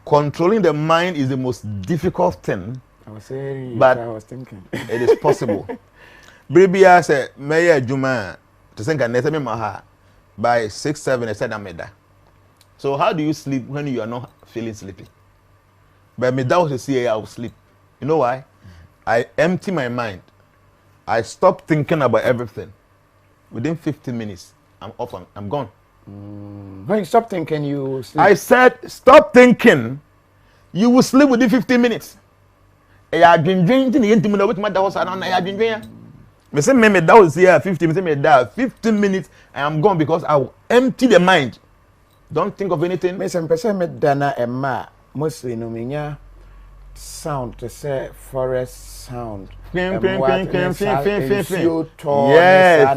Controlling the mind is the most difficult thing. I was saying, but I was thinking. It is possible. Bribia said, Maya Juma, to think I never maha by 6-7, I said, Ameda. So, how do you sleep when you are not feeling sleepy? But me doubt to see I will sleep. You know why? I empty my mind. I stop thinking about everything. Within 15 minutes, I'm off. I'm gone. When you stop thinking, you sleep. I said, stop thinking. You will sleep within 15 minutes. I been drinking the intimate with my house. I don't know. I been drinking. Me say me that was here 15. Me say me that 15 minutes. I am gone because I will empty the mind. Don't think of anything. Me say me dana emma mostly no minya sound to say forest sound. Yes,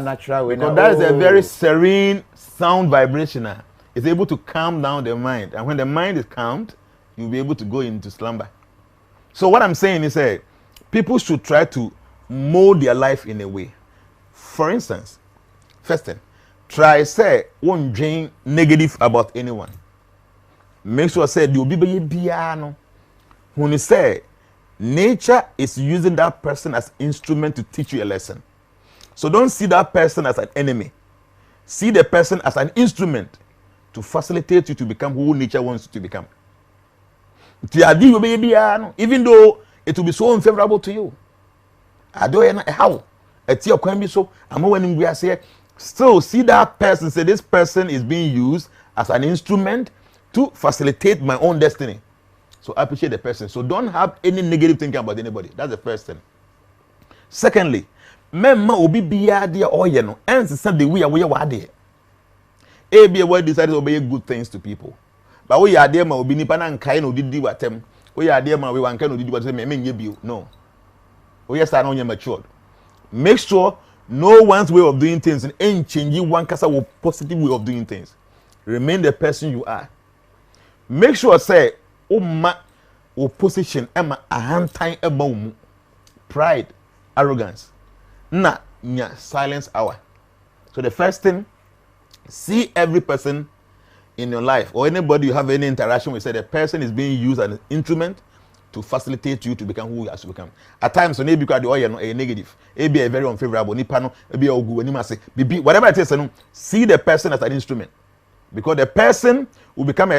natural way. Because that is a very serene sound vibration. It's able to calm down the mind, and when the mind is calmed, you'll be able to go into slumber. So what I'm saying is, people should try to mold their life in a way. For instance, first thing, try say won't dream negative about anyone. Make sure say you'll be piano. When you say nature is using that person as instrument to teach you a lesson. So don't see that person as an enemy. See the person as an instrument to facilitate you to become who nature wants you to become. Even though it will be so unfavorable to you. I don't know how. Still see that person, say this person is being used as an instrument to facilitate my own destiny. So I appreciate the person. So don't have any negative thinking about anybody. That's the first thing. Secondly, memma obi biya dia oye no ense say the way we wade. Ebi we decided to obey good things to people. But we are there ma obi nipa na nkai no didi watem. We are there ma we wanka no didi watem me nye bio. No. We are start on matured. Make sure no one's way of doing things and changing one kasa with positive way of doing things. Remain the person you are. Make sure say opposition ema ahantan eba pride, arrogance. Silence hour. So the first thing, see every person in your life or anybody you have any interaction with, say the person is being used as an instrument to facilitate you to become who you have to become. At times, when you become a negative, it be a very unfavorable, whatever it is, see the person as an instrument. Because the person will become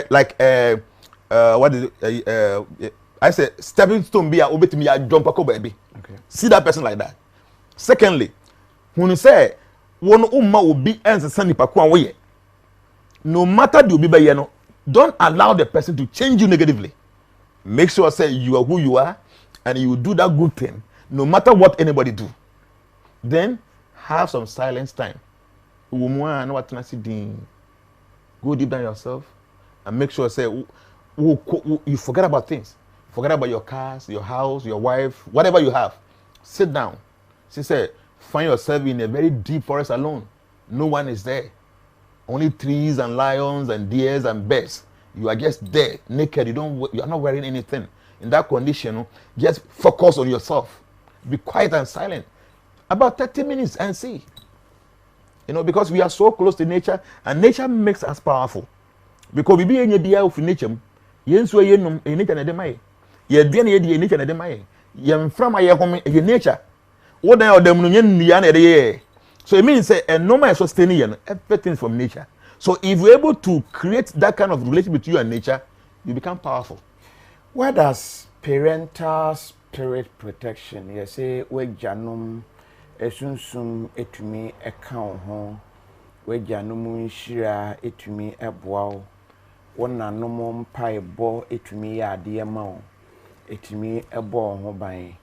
I say stepping stone be a bit me a jump baby. Okay. See that person like that. Secondly, when you say one umma will be ends send way, no matter the be don't allow the person to change you negatively. Make sure say you are who you are and you do that good thing no matter what anybody do. Then have some silence time. Go deep down yourself and make sure say you forget about things. Forget about your cars, your house, your wife, whatever you have. Sit down. She said, find yourself in a very deep forest alone. No one is there. Only trees and lions and deers and bears. You are just there, naked. You are not wearing anything. In that condition, just focus on yourself. Be quiet and silent. About 30 minutes and see. Because we are so close to nature, and nature makes us powerful. Because we be in of nature. Nature what are them? So it means a normal is sustaining everything from nature. So if you're able to create that kind of relationship with you and nature, you become powerful. Where does parental spirit protection, you say, we janum, esunsum, etumi, account home, we janumu shira, etumi, ebwao, one nanomum pie bo, etumi, ya dear mount, etumi, ebo, by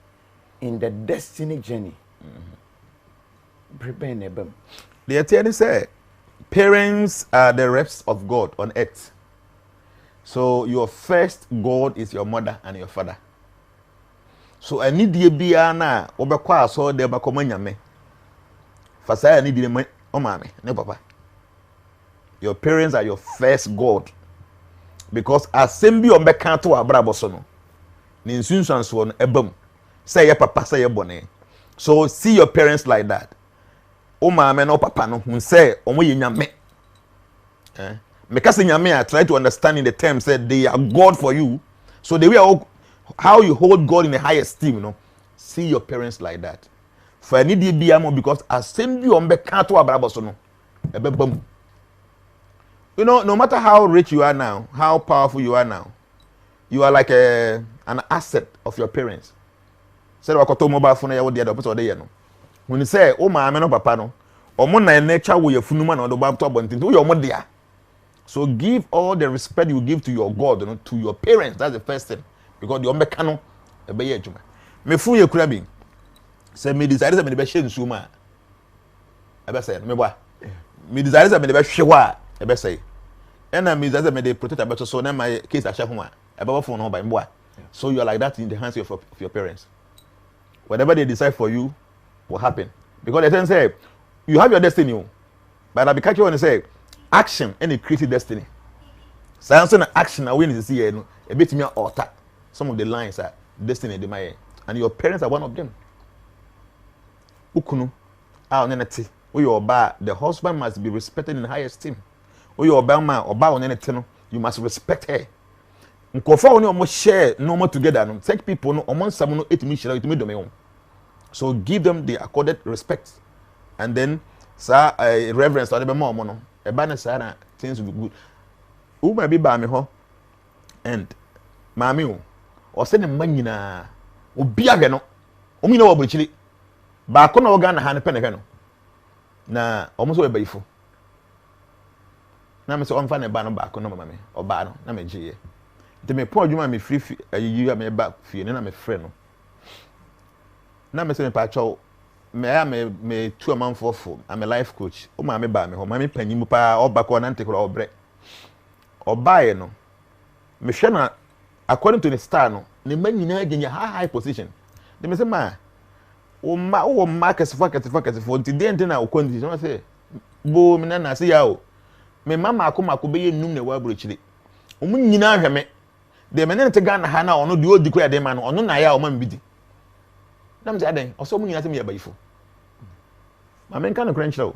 in the destiny journey. Prepare nebem. The attorney said, parents are the reps of God on earth. So your first God is your mother and your father. So I need the biana obekwa so de bakoma nyame. Fasa I need the omame, no papa. Your parents are your first God. Because assembly obeka to abrabo so no. Ni nsunsanso no ebam. Say your papa, say your bonnet. So see your parents like that. Oh mama no papa no who say omo ye nyame. Because nyame I try to understand in the terms that they are God for you. So the way how you hold God in the highest esteem, see your parents like that. For any DBM because assembly on beka to abraboso no. Ebebam. No matter how rich you are now, how powerful you are now, you are like an asset of your parents. Say wakoto mobile phone ya wo dia do pese ode ye no when you say o ma no papa no omo na nature wo ya funuma na odo ba to abontin wo your omo dia. So give all the respect you give to your God, to your parents. That's the first thing, because the ombeka no e be ye adwuma me fu ye kura bi say me desire say me be hye nsu ma e be say me boa me desire say me be hwe ho a e be say ena me desire say me dey protect about so na my case a hye ho a e be phone no ba me boa. So you are like that in the hands of your parents. Whatever they decide for you will happen. Because they say, you have your destiny. But I be catching when they say, action and it creates destiny. Science and action are winning to see a bit more alter. Some of the lines are destiny, and your parents are one of them. Ukunu, the husband must be respected in high esteem. You must respect her. Share no more together. Take people no among some no so give them the accorded respect, and then reverence or more things will be good. woman bi ba me ho and maame o o se ne manyina obi ahwe no omi na wo abuchiri ba ko na wo ga na ha ne pe ne hwe no na omo so ebayifo na me se onfa ne ba no ba ko no mama me oba no na me giye de me po adwuma me free ayiyi me ba fie ne na me frɛ no na me se me pa chaw me two man for I'm a life coach o ma me ba me ho ma me panyimu pa oba ko na ntekro obre obae no me hwɛ na according to the star no ne manyina agenya high position de me se ma o ma kesefo nti de ente na o kondi so say bo me na se ya o me mama akoma be ye num na wa abrochire o mu nyina hwɛ me de me ne te Ghana ha na ono de odi kura de ma no ono na ya o ma mbidi na me say adan o so mu nyina se me ya bayifo ma men kan kura nkyerɛ o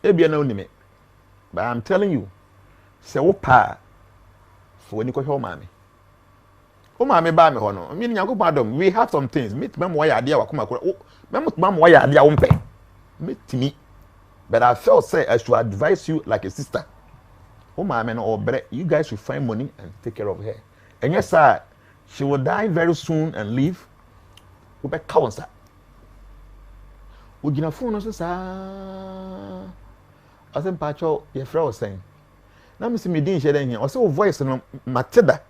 e bia na onime but I'm telling you se wo pa fo ni ko hwɛ o ma me o ma me ba me ho no me nyankopɔ adom we have some things me mem wa ya ade akoma kura mem wa ya ade a wo mpɛ metimi but I felt say I should advise you like a sister o ma me no obre you guys should find money and take care of her and yes sir she will die very soon and leave we be counsel o gina phone no so sa asem pacho ye frɛ o sen na me se me din hye den hia o se o voice no mateda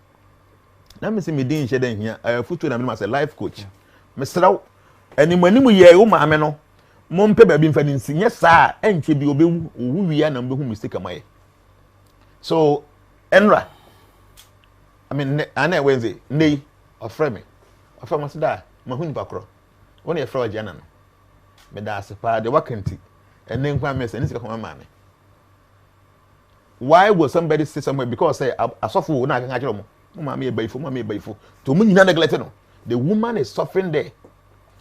na me se me din hye den hia futu na me say life coach me sraw animu ye o ma me no mo mpe ba bi mfa nsi nye saa enche bi obewu owu wi ya na mbehu mistake amaye so enra I mean ana Wednesday nei ofre me so da ma hu nipa kro wona ye fra Jnana no me da asepa de wakanti enne nkwa me se nisika koma ma me why will somebody say somewhere because say asofo na kan akere mo ma me bayifo to mu nyina neglect no the woman is suffering there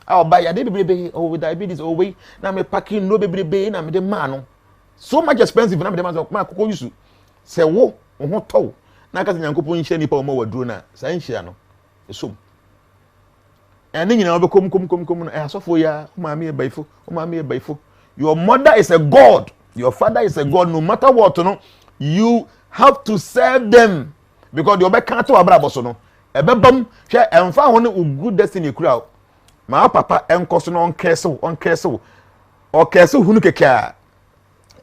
I'll buy a baby with diabetes away. Now me packing no baby na me the man so much expensive na me the man so ma kokko yusu say wo ho tow na ka nyankopon hye nipa mo waduro na sa nhia no esom ene nyina obekom kom no asofo ya o ma me bayifo your mother is a god your father is a god no matter what no you have to serve them because you be kan to abrabo so no ebebam hwe emfa ho ne good destiny kura ma papa enkoso no on kese hunu keka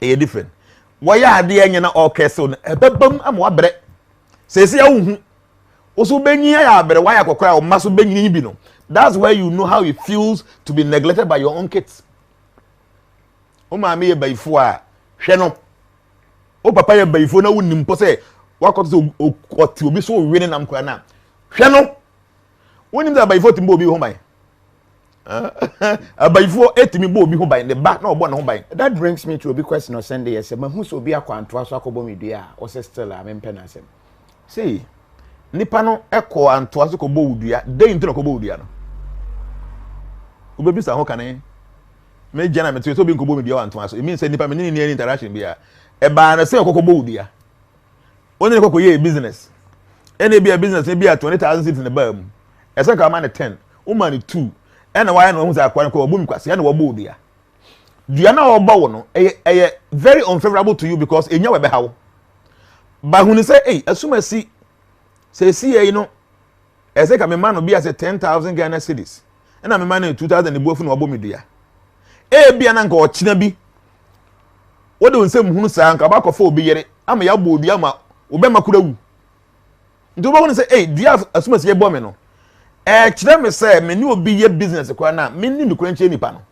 e different waya ade enye na o kese no ebebam amwa bre sesi ya hu oso benyi ya bre waya kokora o maso benyi bi no that's why you know how it feels to be neglected by your own kids o ma me ye bayifo a hwe no o papa ye bayifo na wunim po se wakoto oti obi so wene nam kwa na hwe no wonim da bayifo timbo obi ho mai abayifo etimi bo obi ho ban the back na obo na ho ban. That brings me to a big question on Sunday. Yes, mahu so obi akwanto aso akobo medua o se still am mpena asem. See, nipa no eko anto aso kobo udua, dey ntino kobo udua no. Obebi sa ho kanen. Me Jnana me to so bi kobo medua anto aso. It means say nipa me ni interaction bia. E ba na se kobo udua. Oni ko ye business. Any be a business e bia 20,000 cities in the bam. E se ka ma 10, o ma 2. And why no hu za akwan ko obum kwase na wo bo dua na wo bo no very unfavorable to you because enya we be hawo ba hu ni say asuma si you know say ka me man no be as 10,000 Ghana cedis na me man 2,000 ebuafu na wo bo me dua bia na nka o kina bi wo de nsem hu sa nka ba ko fa obi yere ama ya bo dua ma obe makura wu nto bo hu ni say dua asuma si ye bo me no kire me say me ni obi ye business kwa na me ni nukure nche nipa no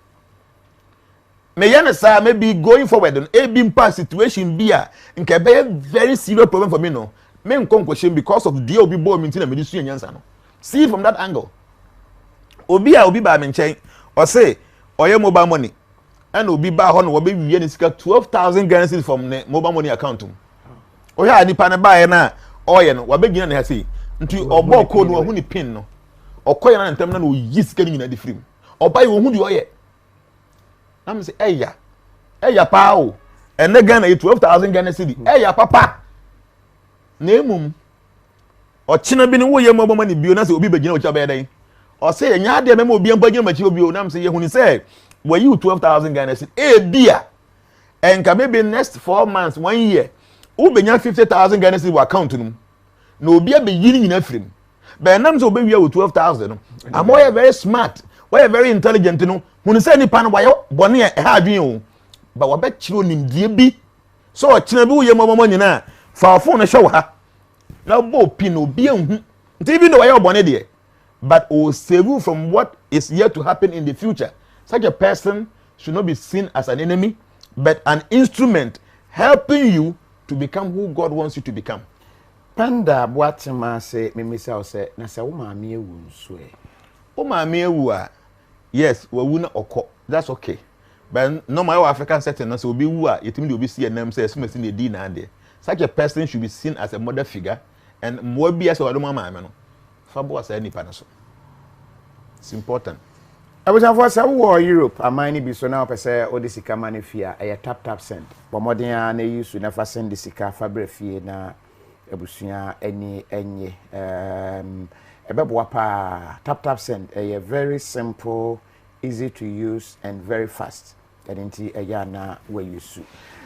me ye ne say maybe going forward on a be impact situation be a nke be very serious problem for me no me nkonko shame because of the obi bo me ntina me di su nyansa no see from that angle obi ba me nchen o say oye mobile money and obi ba ho no wo be wiye ni sika 12,000 Ghana cedis from ne mobile money account o ya nipa ne ba ye na oye no wo be gina ne ha sei nti obo ko no hu ni pin no okoye na ntem na no yi sika ni nyina di frim oba ye wo hu di oye na me say eya pa o ene Ghana 12,000 Ghana cedi eya papa na emum o china bi ni wo ye mobile money bio na say obi begina o cha be den o say nya de mema obi ambagina machi obi o na me say ye hu ni say we you 12,000 Ghana cedi bia enka maybe next 4 months 1 year wo benya 50,000 Ghana cedis wo account no na obi abeyini nyina firim but nam so obi wi with 12,000 no am we very smart we very intelligent no hunu say nipa no wayo bone e ha adwen o ba wo be kire onimdie bi so o kire bi wo ye momo nyina fa phone no hwe wo ha na bo pi no obi anhu nti bi no wayo bone de but o save you from what is yet to happen in the future. Such a person should not be seen as an enemy but an instrument helping you to become who God wants you to become. Panda boatima say mimisa say na say wo maame ewu nso e. Wo maame ewu a yes, wawu na okọ. That's okay. But normal African setting na say obi wu a yetimi de obi see enam say esumasi na di na ade. Such a person should be seen as a mother figure and mo bi as wadoma maame no. Fa bo asa nipa na so. It's important. I was for say wo Europe amani bi so na opese odisika manifia e tap send. Bomodin a na use na fa send disika fa brefie na ebusua eni enye ebeboa pa tap send a very simple, easy to use and very fast. Kadenti eya na we use.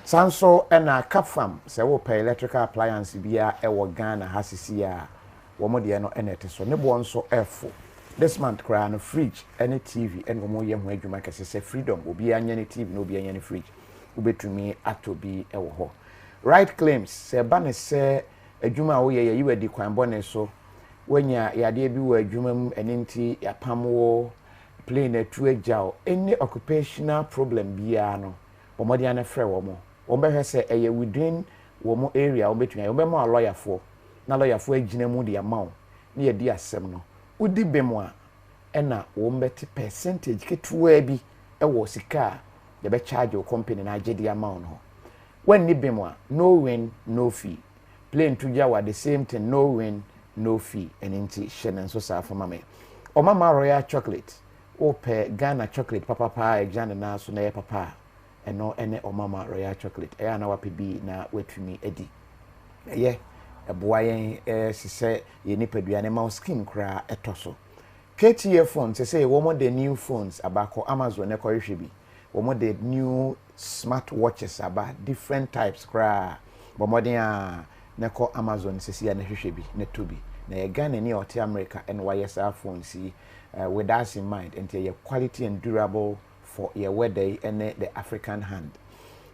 Sanso na Capfam se wo pay electrical appliance bia e wo Ghana hasisi a wo mo de no enete so ne bo nso efo. This month cry no fridge any TV and wo ye ho adwuma kese se freedom obi anya ne TV no obi anya ne fridge ubetumi atobi e wo ho. Right claims se ba ne se adwuma wo ye yi wadi kwan bone so wanya yade bi wo adwuma mu enenti yapamwo plane atu agyaw any occupational problem bia no omodi ana frɛ wo mo wo be hwese eye within wo mo area wo betumi wo be mo lawyer fo na lawyer fo agina mu de amaw ne yedi asɛm no udi bemu a na wo mbeti percentage ketuwa bi wo sika de be charge o company na agedi amaw no when ni bemu a no win no fee plain to jawa the same thing no win no fee eninti shenen so sa for mama o mama royal chocolate o pe Ghana chocolate papa pa Jnana so na ye papa eno ene o mama royal chocolate e na wape bi na wetumi edi ye eboa yen sise ye nipaduane ma skin kra etoso KTF phones say wo mo the new phones abako Amazon e kohwe bi wo mo the new smart watches aba different types kra bo modern a ne ko Amazon sisi ya ne hwehwe bi ne to bi na ye Ghana ni ote America and YSR phones with us in mind and your quality and durable for your weather and the African hand.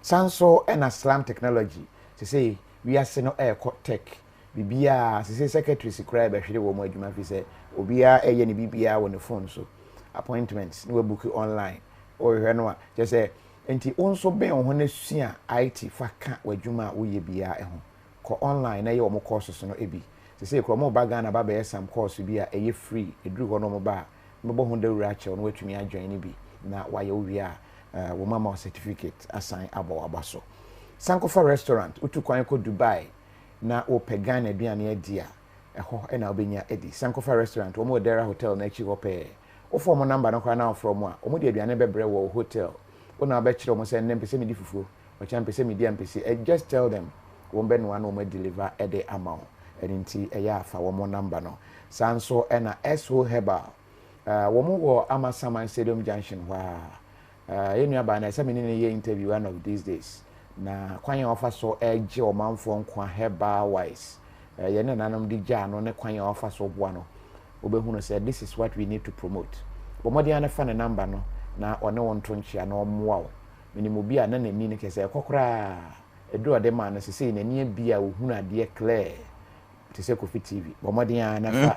Sanso and Aslam technology to say we are seno air tech bibia say secretary secret be hwede wo mo adwuma fi say obia eye ne bibia on the phone so appointments no book online or hwe no a just say enti onso ben ho na sua IT fa ka wadwuma wo ye bia ho ko online na ye wo mo courses no ebi say ko mo ba Ghana ba be some course bia eye free eduru ho no mo ba mebo ho dawura che no watumi adjoin ni bi na wa ye wi a wo mama certificate assign abaso Sankofa restaurant utu kwan ko Dubai na o Ghana aduane adia eho na obenya edi Sankofa restaurant wo mo Dera hotel na echi hope o fo mo number no kwa na from a o mo de aduane bebre wo hotel o na ba kire mo say nem pese mi di fufuo o chan pese mi di ampese just tell them wo be no na mo deliver e de amount enti eya afa wo mo number no sanso na SO Herbal wo mo wo Amasaman Stadium Junction wa yenu aba na se me ne ye interview one of these days na kwan offer so eje o manfo nkwa Herbal wise ye ne nanom di ja no ne kwan offer so boa no obehunu say this is what we need to promote bomodi ana fa ne number no na one won to nchia na omoa wo minimo bia na na ni ne kese kokora edu ode ma na sese na ni bia ohunu ade clear te se Kofi TV bomodi ana fa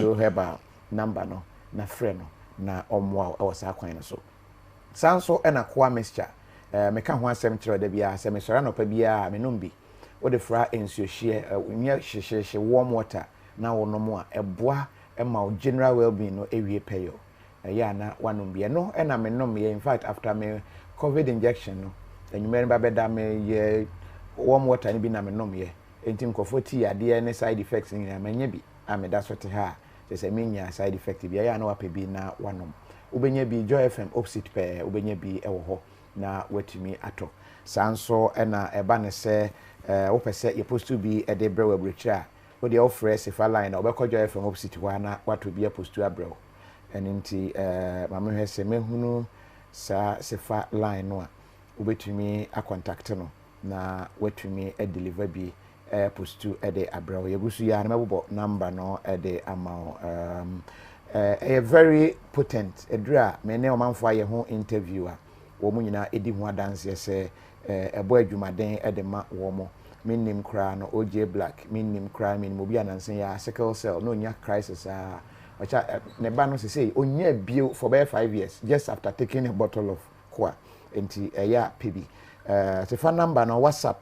SO Herbal number no na frɛ no na omoa wo sa kwan no so sanso na kwa mixture meka ho asem kire da bia asem sora no pa bia menom bi wo de fra ensuo hye nya hyehyehye warm water na wo nom a eboa ma general well-being no ewie peyo ya na wanom bia no na menom ye in fact after me COVID injection no enyumere ba beda me ye warm water ni bi na menom ye enti nkofo ti ade ne side effects ni na manya bi ameda so te ha se menya side effect bia ya na wape bi na wanom ubenya bi Joy FM opposite pe ubenya bi ewo ho na watumi ato sanso na eba ne se wo pese ye post to be e de brew abrechira wo de offer sefa line obekọ Joy FM opposite wa na wato bi post to abrew eninti mama hwese mehunu sa sefa line no a ubetumi a contact no na watumi deliver bi post to de abrawo yegusu ya na mebo number no de ama a very potent edra me ne omanfo aye ho interview a wo mu nyina edi ho adanse se ebo adwumaden de ma wo mo minnim kra no OJ Black minnim kra minnim obi anansen ya sickle cell no nya crisis ocha ne ba no say onya bio for about 5 years just after taking a bottle of kwa enti ya pb the phone number no WhatsApp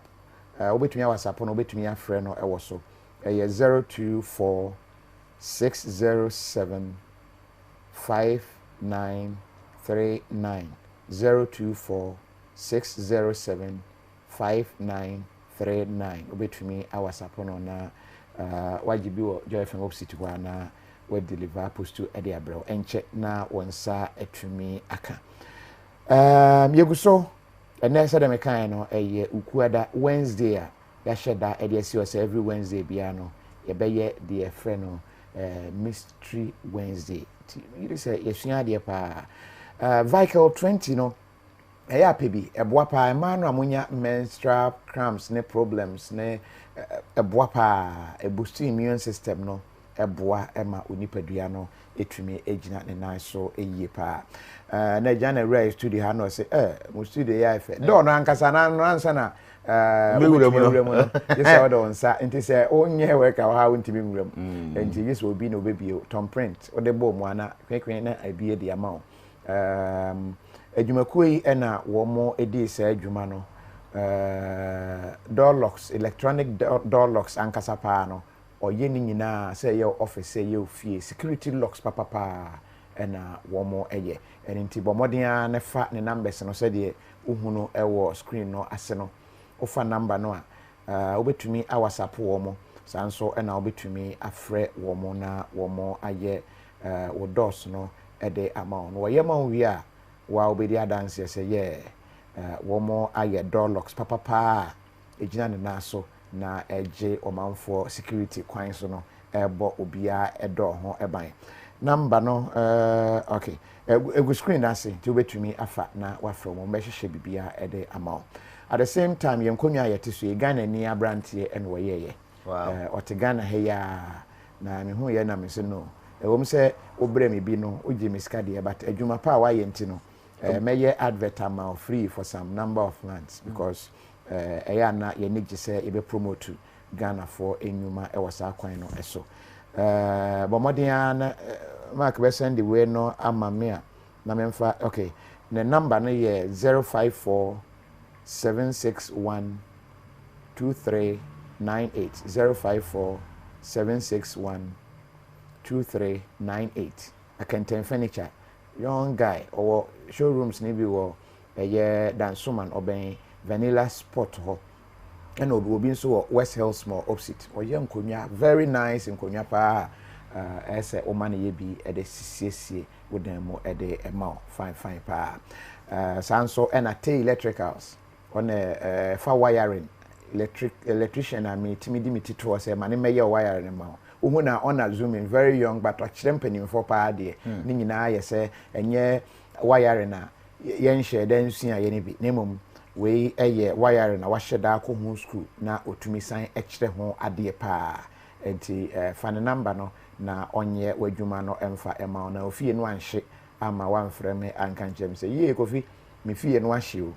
obetumi WhatsApp no obetumi afre no ewo so 024 607 5939 024 607 5939 obetumi WhatsApp no na wajibi wo Joy FM opposite kwa na we deliver post to ede abro enche na wonsa etumi aka yeguso ene se dem kan no eye ukuada Wednesday a ya sheda ede asi ose every Wednesday bia no ye beye de friend no mystery Wednesday you say yesua de pa vehicle 20 no eya pebi eboa pa ma no amunya menstrual cramps ne problems ne eboa pa boost immune system no eboa ema onipadua no etumi egina ne nan so eyie pa na Jnana ray studio ha no say mo studio ya ife do no ankasa na no ansa na mewura mu no yes order onsa nti say onye work ha ntimi nwura mu nti yes obi na obebio tom print o de bo mu ana kwekwen na abie de ama adwumakuo yi na wo mo edi sa adwuma no door locks electronic door locks ankasa pa no oye ni nyina say your office say your fie security locks papa na wo mo eye enti bomoden na fa ne numbers no say de uhunu ewo screen no ase no ofa number no a obetumi a WhatsApp wo mo sanso na obetumi afre wo mo na wo mo aye wo doors no ede amount no ye ma wi a wa obedi adanse say ye wo mo aye door locks papa ejina ne na so na eje omanfo security kwan so no ebo obia edo ho eban number no okay egu screen that say to betumi afa na wa from mo behhehye bibia ede amount at the same time yenkonwa yete so Ghana ni abrantie en wo yeye otegana heya na me hu ye na me se no ewom se obre me bi no oje me ska de but adwuma pa wa yenti no meye advert amount free for some number of months because eya na ye nigi se ebe promote Ghana for enyuma e wasa kwan no eso bomodin na mark be send the way no amame a na memfa okay the number no ye 054 761 2398 054 761 2398 I can tell furniture young guy or showrooms ni bi wo dansuman oben vanilla spot ho and obi nso West Hills Mall opposite oye nkonya very nice nkonya pa ese o man ye bi e de siesie wodan mo e de ema fine pa sanso and at electricals on fa wiring electrician I mean timidity to say man me ye wiring ma ohu na on assuming very young but achirempani for pa de ni nyina ye say enye wiring na yen share den sua ye ni bi nemom we eye wiring na wahye da ko hu school na otumi san ekire ho ade pa enti fan number no na onye wadwuma no emfa ema na ofie no anhye ama wanfrɛ me ankanchem say ye Kofi me fie no ahye o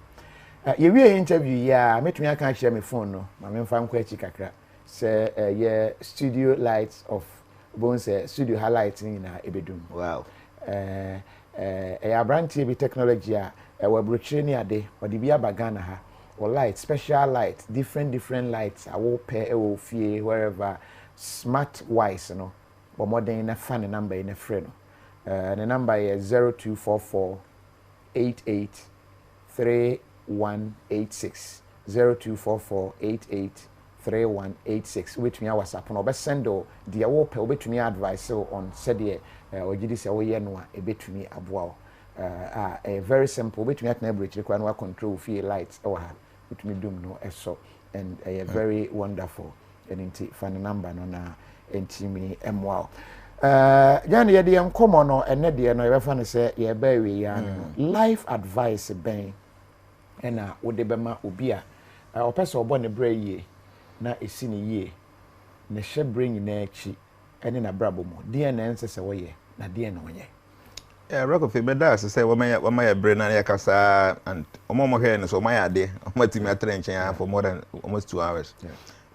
ye wie interview ya metumi aka ahye me phone no ma me mfa nkwa achi kakra say ye studio lights of bonse studio highlight ni na ebedum wow abrantie bi technology a we brochire ni ade odi bi abagana ha or light special light different lights I will pay e wo fie wherever smart wise no but modern na fan number in a friend the number is 0244 88 3186 0244 88 3186 which me WhatsApp no be send o dia wo pay obetumi advice on said ogidi se wo ye no a ebetumi aboa a very simple between at na bridge require no control feel lights or ha between dum no eso and a very wonderful and inti fan number no na entimi emwa Jnana ye de enkomo no ene de no ye fa ne se ye ba wi ya no life advice ben ena wo de bema obi a opese obo ne bra yie na esi ne yie ne hye bring na achi ene na brabo mo de na ense se wo ye na de na onye rock of be that say wo my brain na ya kasa and omo here no so my ade omo timi atrenchen for more than almost 2 hours.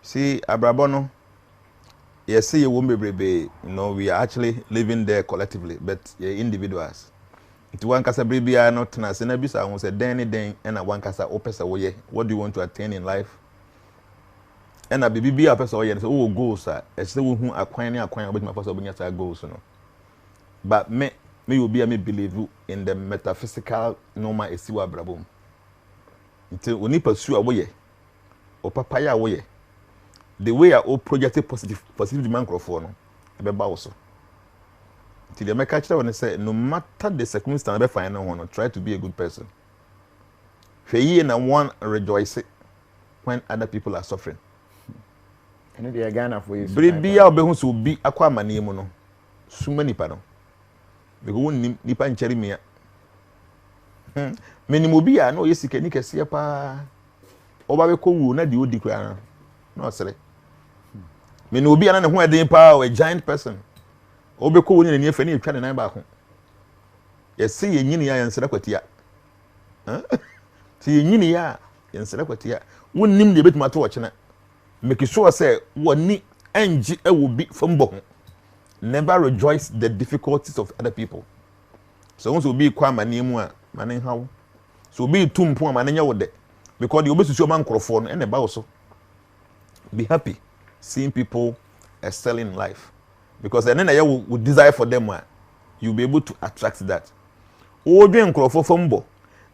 See abrabo no yes see you won't be brebe, we are actually living there collectively but individuals. It one kasa brebe not na se na bisa won say den and one kasa opesa wo ye what do you want to attain in life? And a baby a person say oh goals are e say wo hu akwan ni akwan obetuma person obunya say goals no. But me will be me believe in the metaphysical normal esiwa brabom. Until oni pursue awoye o papa ya awoye the way I all projected positive demand for no be ba also. Until the make catch when say no matter the circumstance be find no try to be a good person. Hwe na one rejoice when other people are suffering. And the Ghana for you. Bribia obehu so bi akwa amane mu no. Suma nipa no. Because won nipa ncheri mia. Menimo bi a no yesika ni kese pa. Oba be kowu na de odi kra no sere. Menimo bi a na ne ho eden pa a giant person. Obe kowu ni ne efa ni etwa ne nan ba ko. Yesi yenyini ya yensere kwatia. Ti yenyini ya yensere kwatia. Wonnim de betuma to wo make sure say woni enji e will be from bo. Never rejoice the difficulties of other people. So once will be kwa mani mu a mani hawo. So be tumpo mani nya wo de because the obesusu man krofo no e ba wo so. Be happy seeing people excel in life because then you will desire for them you'll be able to attract that. O dwen krofo from bo.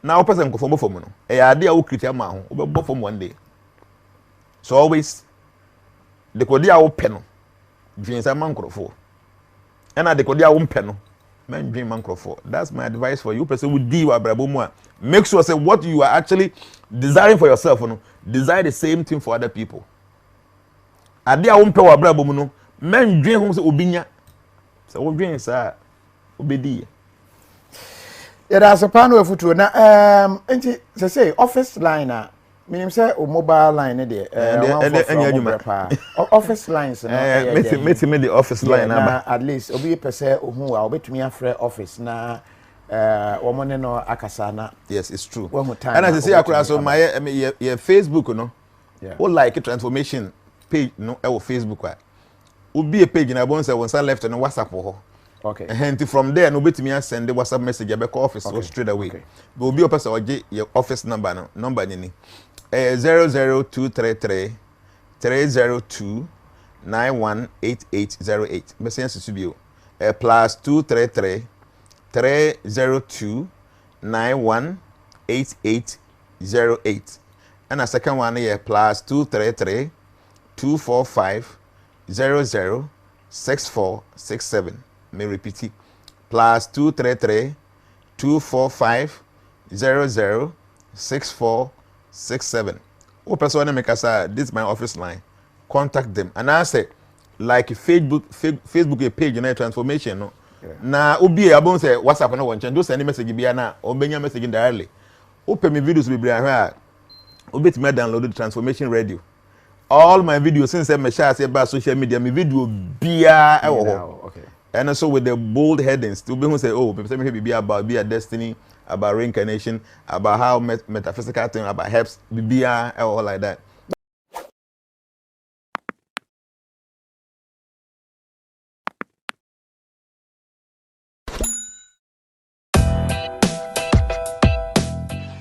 Na o person krofo bo from no. E ya ade a wo kritia ma ho. O be bo from one day. So always the kodia wo pe no dwen sa man krofo. And at the kodia wo pe no men dream man krofo. That's my advice for you person who di wa brabo mu a. Make sure say what you are actually desiring for yourself no desire the same thing for other people. Ade a wo pe wa brabo mu no men dream ho say obinya. So wo dream sa obedi. That's a pan of future na enti say office line minim say o mobile line there office lines no me the office line na at least obi pese ohu a obetumi afre office na womone no akasa na. Yes, it's true. And as I say akura so my Facebook no o like transformation page no e wo Facebook a obi a page na bon say one side left no WhatsApp ho. Okay. And from there, no betimi send the WhatsApp message about office or straight away. But will be a person or your office number number nini 00233 302 918808. Message to be plus 233 302 918808. And a second one here plus 233 245 006467. May repeat it. Plus 233 245 006467. O person make us this is my office line. Contact them. And I say like Facebook a page in transformation no. Na obi abon say WhatsApp no one change. Do send message bi na obenya message directly. Open me videos bi bra ha. Obet me download the transformation radio. All my videos since I share say about social media, my video bia e wo. Okay. And also with the bold headings, to be who say, oh, people say be about be a destiny, about reincarnation, about how metaphysical thing, about helps, be all like that.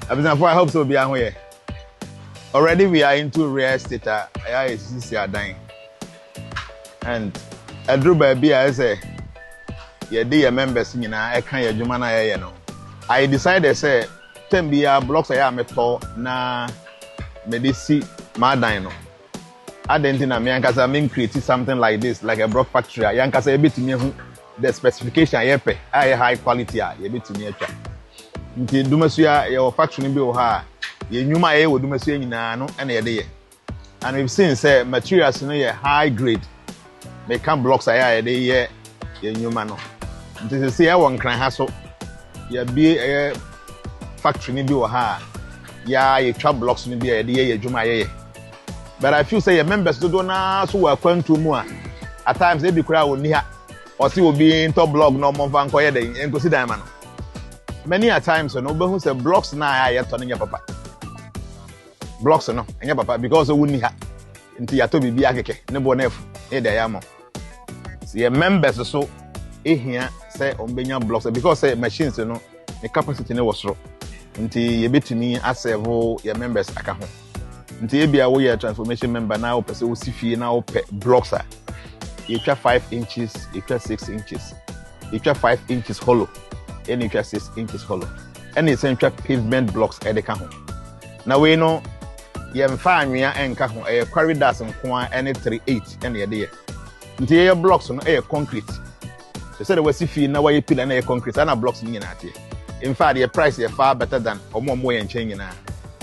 I hope so. Be here. Already we are into real estate. I see dying, and I drew by B. I say. Your dear members nyina e kan adwuma na ye no I decided say tem bia blocks I meto na medisi madan no adentina me ankasa me create something like this like a block factory yankasa e betumi hu the specification ye pe high quality ye betumi atwa nti dumasu ya your factory bi o ha ye nyuma ye wo dumasu nyina no na ye de ye and we've seen say materials no ye high grade me can blocks ye de ye nyuma no nti say ya won kran ha so ya bi factory ni bi wo ha yeah you try blocks no be e dey ye adwuma ye. But I feel say your members do na so wa kwantu mu a at times they be kura woni ha or see obi into blog no mo van koye den en go si dan ma no. Many a times no be who say blocks na ya to nya papa. Blocks no nya papa because woni ha. Nti ya to bibi akeke ne bo na efu e da ya mo. See your members so ehia say ombenya blocks because say machines no the capacity ne was ro. Nti ye betumi aserve your members aka ho. Nti ebia wo ye transformation member na wo pese wo sifie na wo pe blocks a you try 5 inches, you try 6 inches. You try 5 inches hollow, and you try 6 inches hollow. And it's try pavement blocks at the cajon. Now we know you have anwea enka ho e corridors nko a any 3-8 and the idea. Nti your blocks no e concrete. So say the we sifie na why pillar na e concrete and blocks ni na tie. In fact, the price is far better than omo yen chen nyina.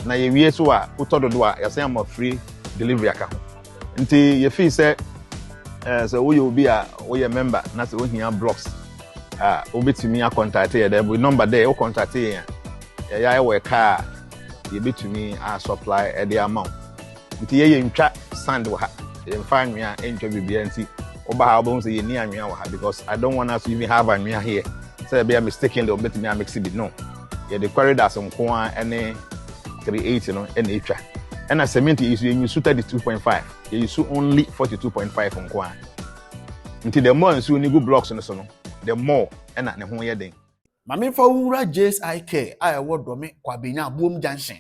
Na ye wie so a utododo a you say am free delivery aka ho. Nti ye feel say so we will be a member na so we here blocks obetumi a contact here there with number there o contact here ya we car you betumi a supply the amount nti ye ntwa sand wo ha ye fa anwea entwa bibia nti oba ha obon say ye ni anwea wo ha because I don't want us to even have anwea here say be a mistakenly obetumi a mix it no ye the corridors nko a ene 380 no ene etwa and a cement is you use 32.5 you use only 42.5 nko a until the more nso ni go blocks no so no the more na ne ho ye den Mame fa wura JSIK I wo do me Kwabenya Abom Junction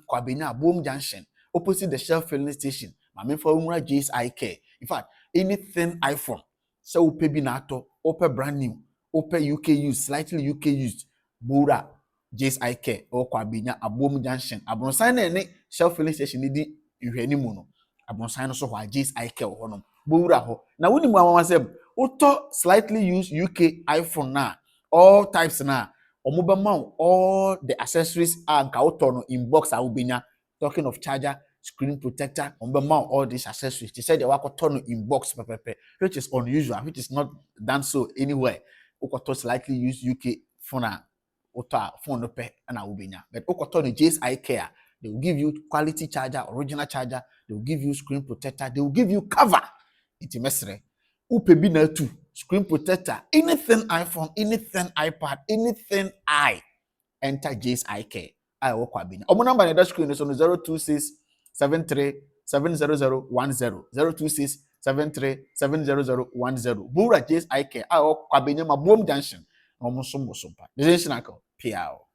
Kwabenya Abom Junction opposite the Shell filling station. Mame fa wura JSIK. In fact, anything iPhone so upe bi na ato upe brand new upe UK used slightly UK used bura JSIK or Kwabenya Abom Junction. Abronsan na ne Shell filling station ni di ihwe ni mu no. Abronsan no so ho JSIK ho no. Bura ho. Na woni mu amama auto slightly used UK iPhone na all types na omobema all the accessories and auto no in box awubenya. Talking of charger, screen protector, omobema all these accessories. They said they were no in box pepepe, which is unusual, which is not done so anywhere. Okoto slightly used UK phone auto phone no pe na awubenya. But okoto no JSIK they will give you quality charger, original charger, they will give you screen protector, they will give you cover. Iti mesre upebi na tu screen protector, anything iPhone, anything iPad, anything enter JSIK. I work with Bina. Omo number na that screen is on 026 73 70010 026 73 70010. Bura JSIK. I work with Bina Mabom Junction. Omo sumbo sumpa. This is Nako. Piao.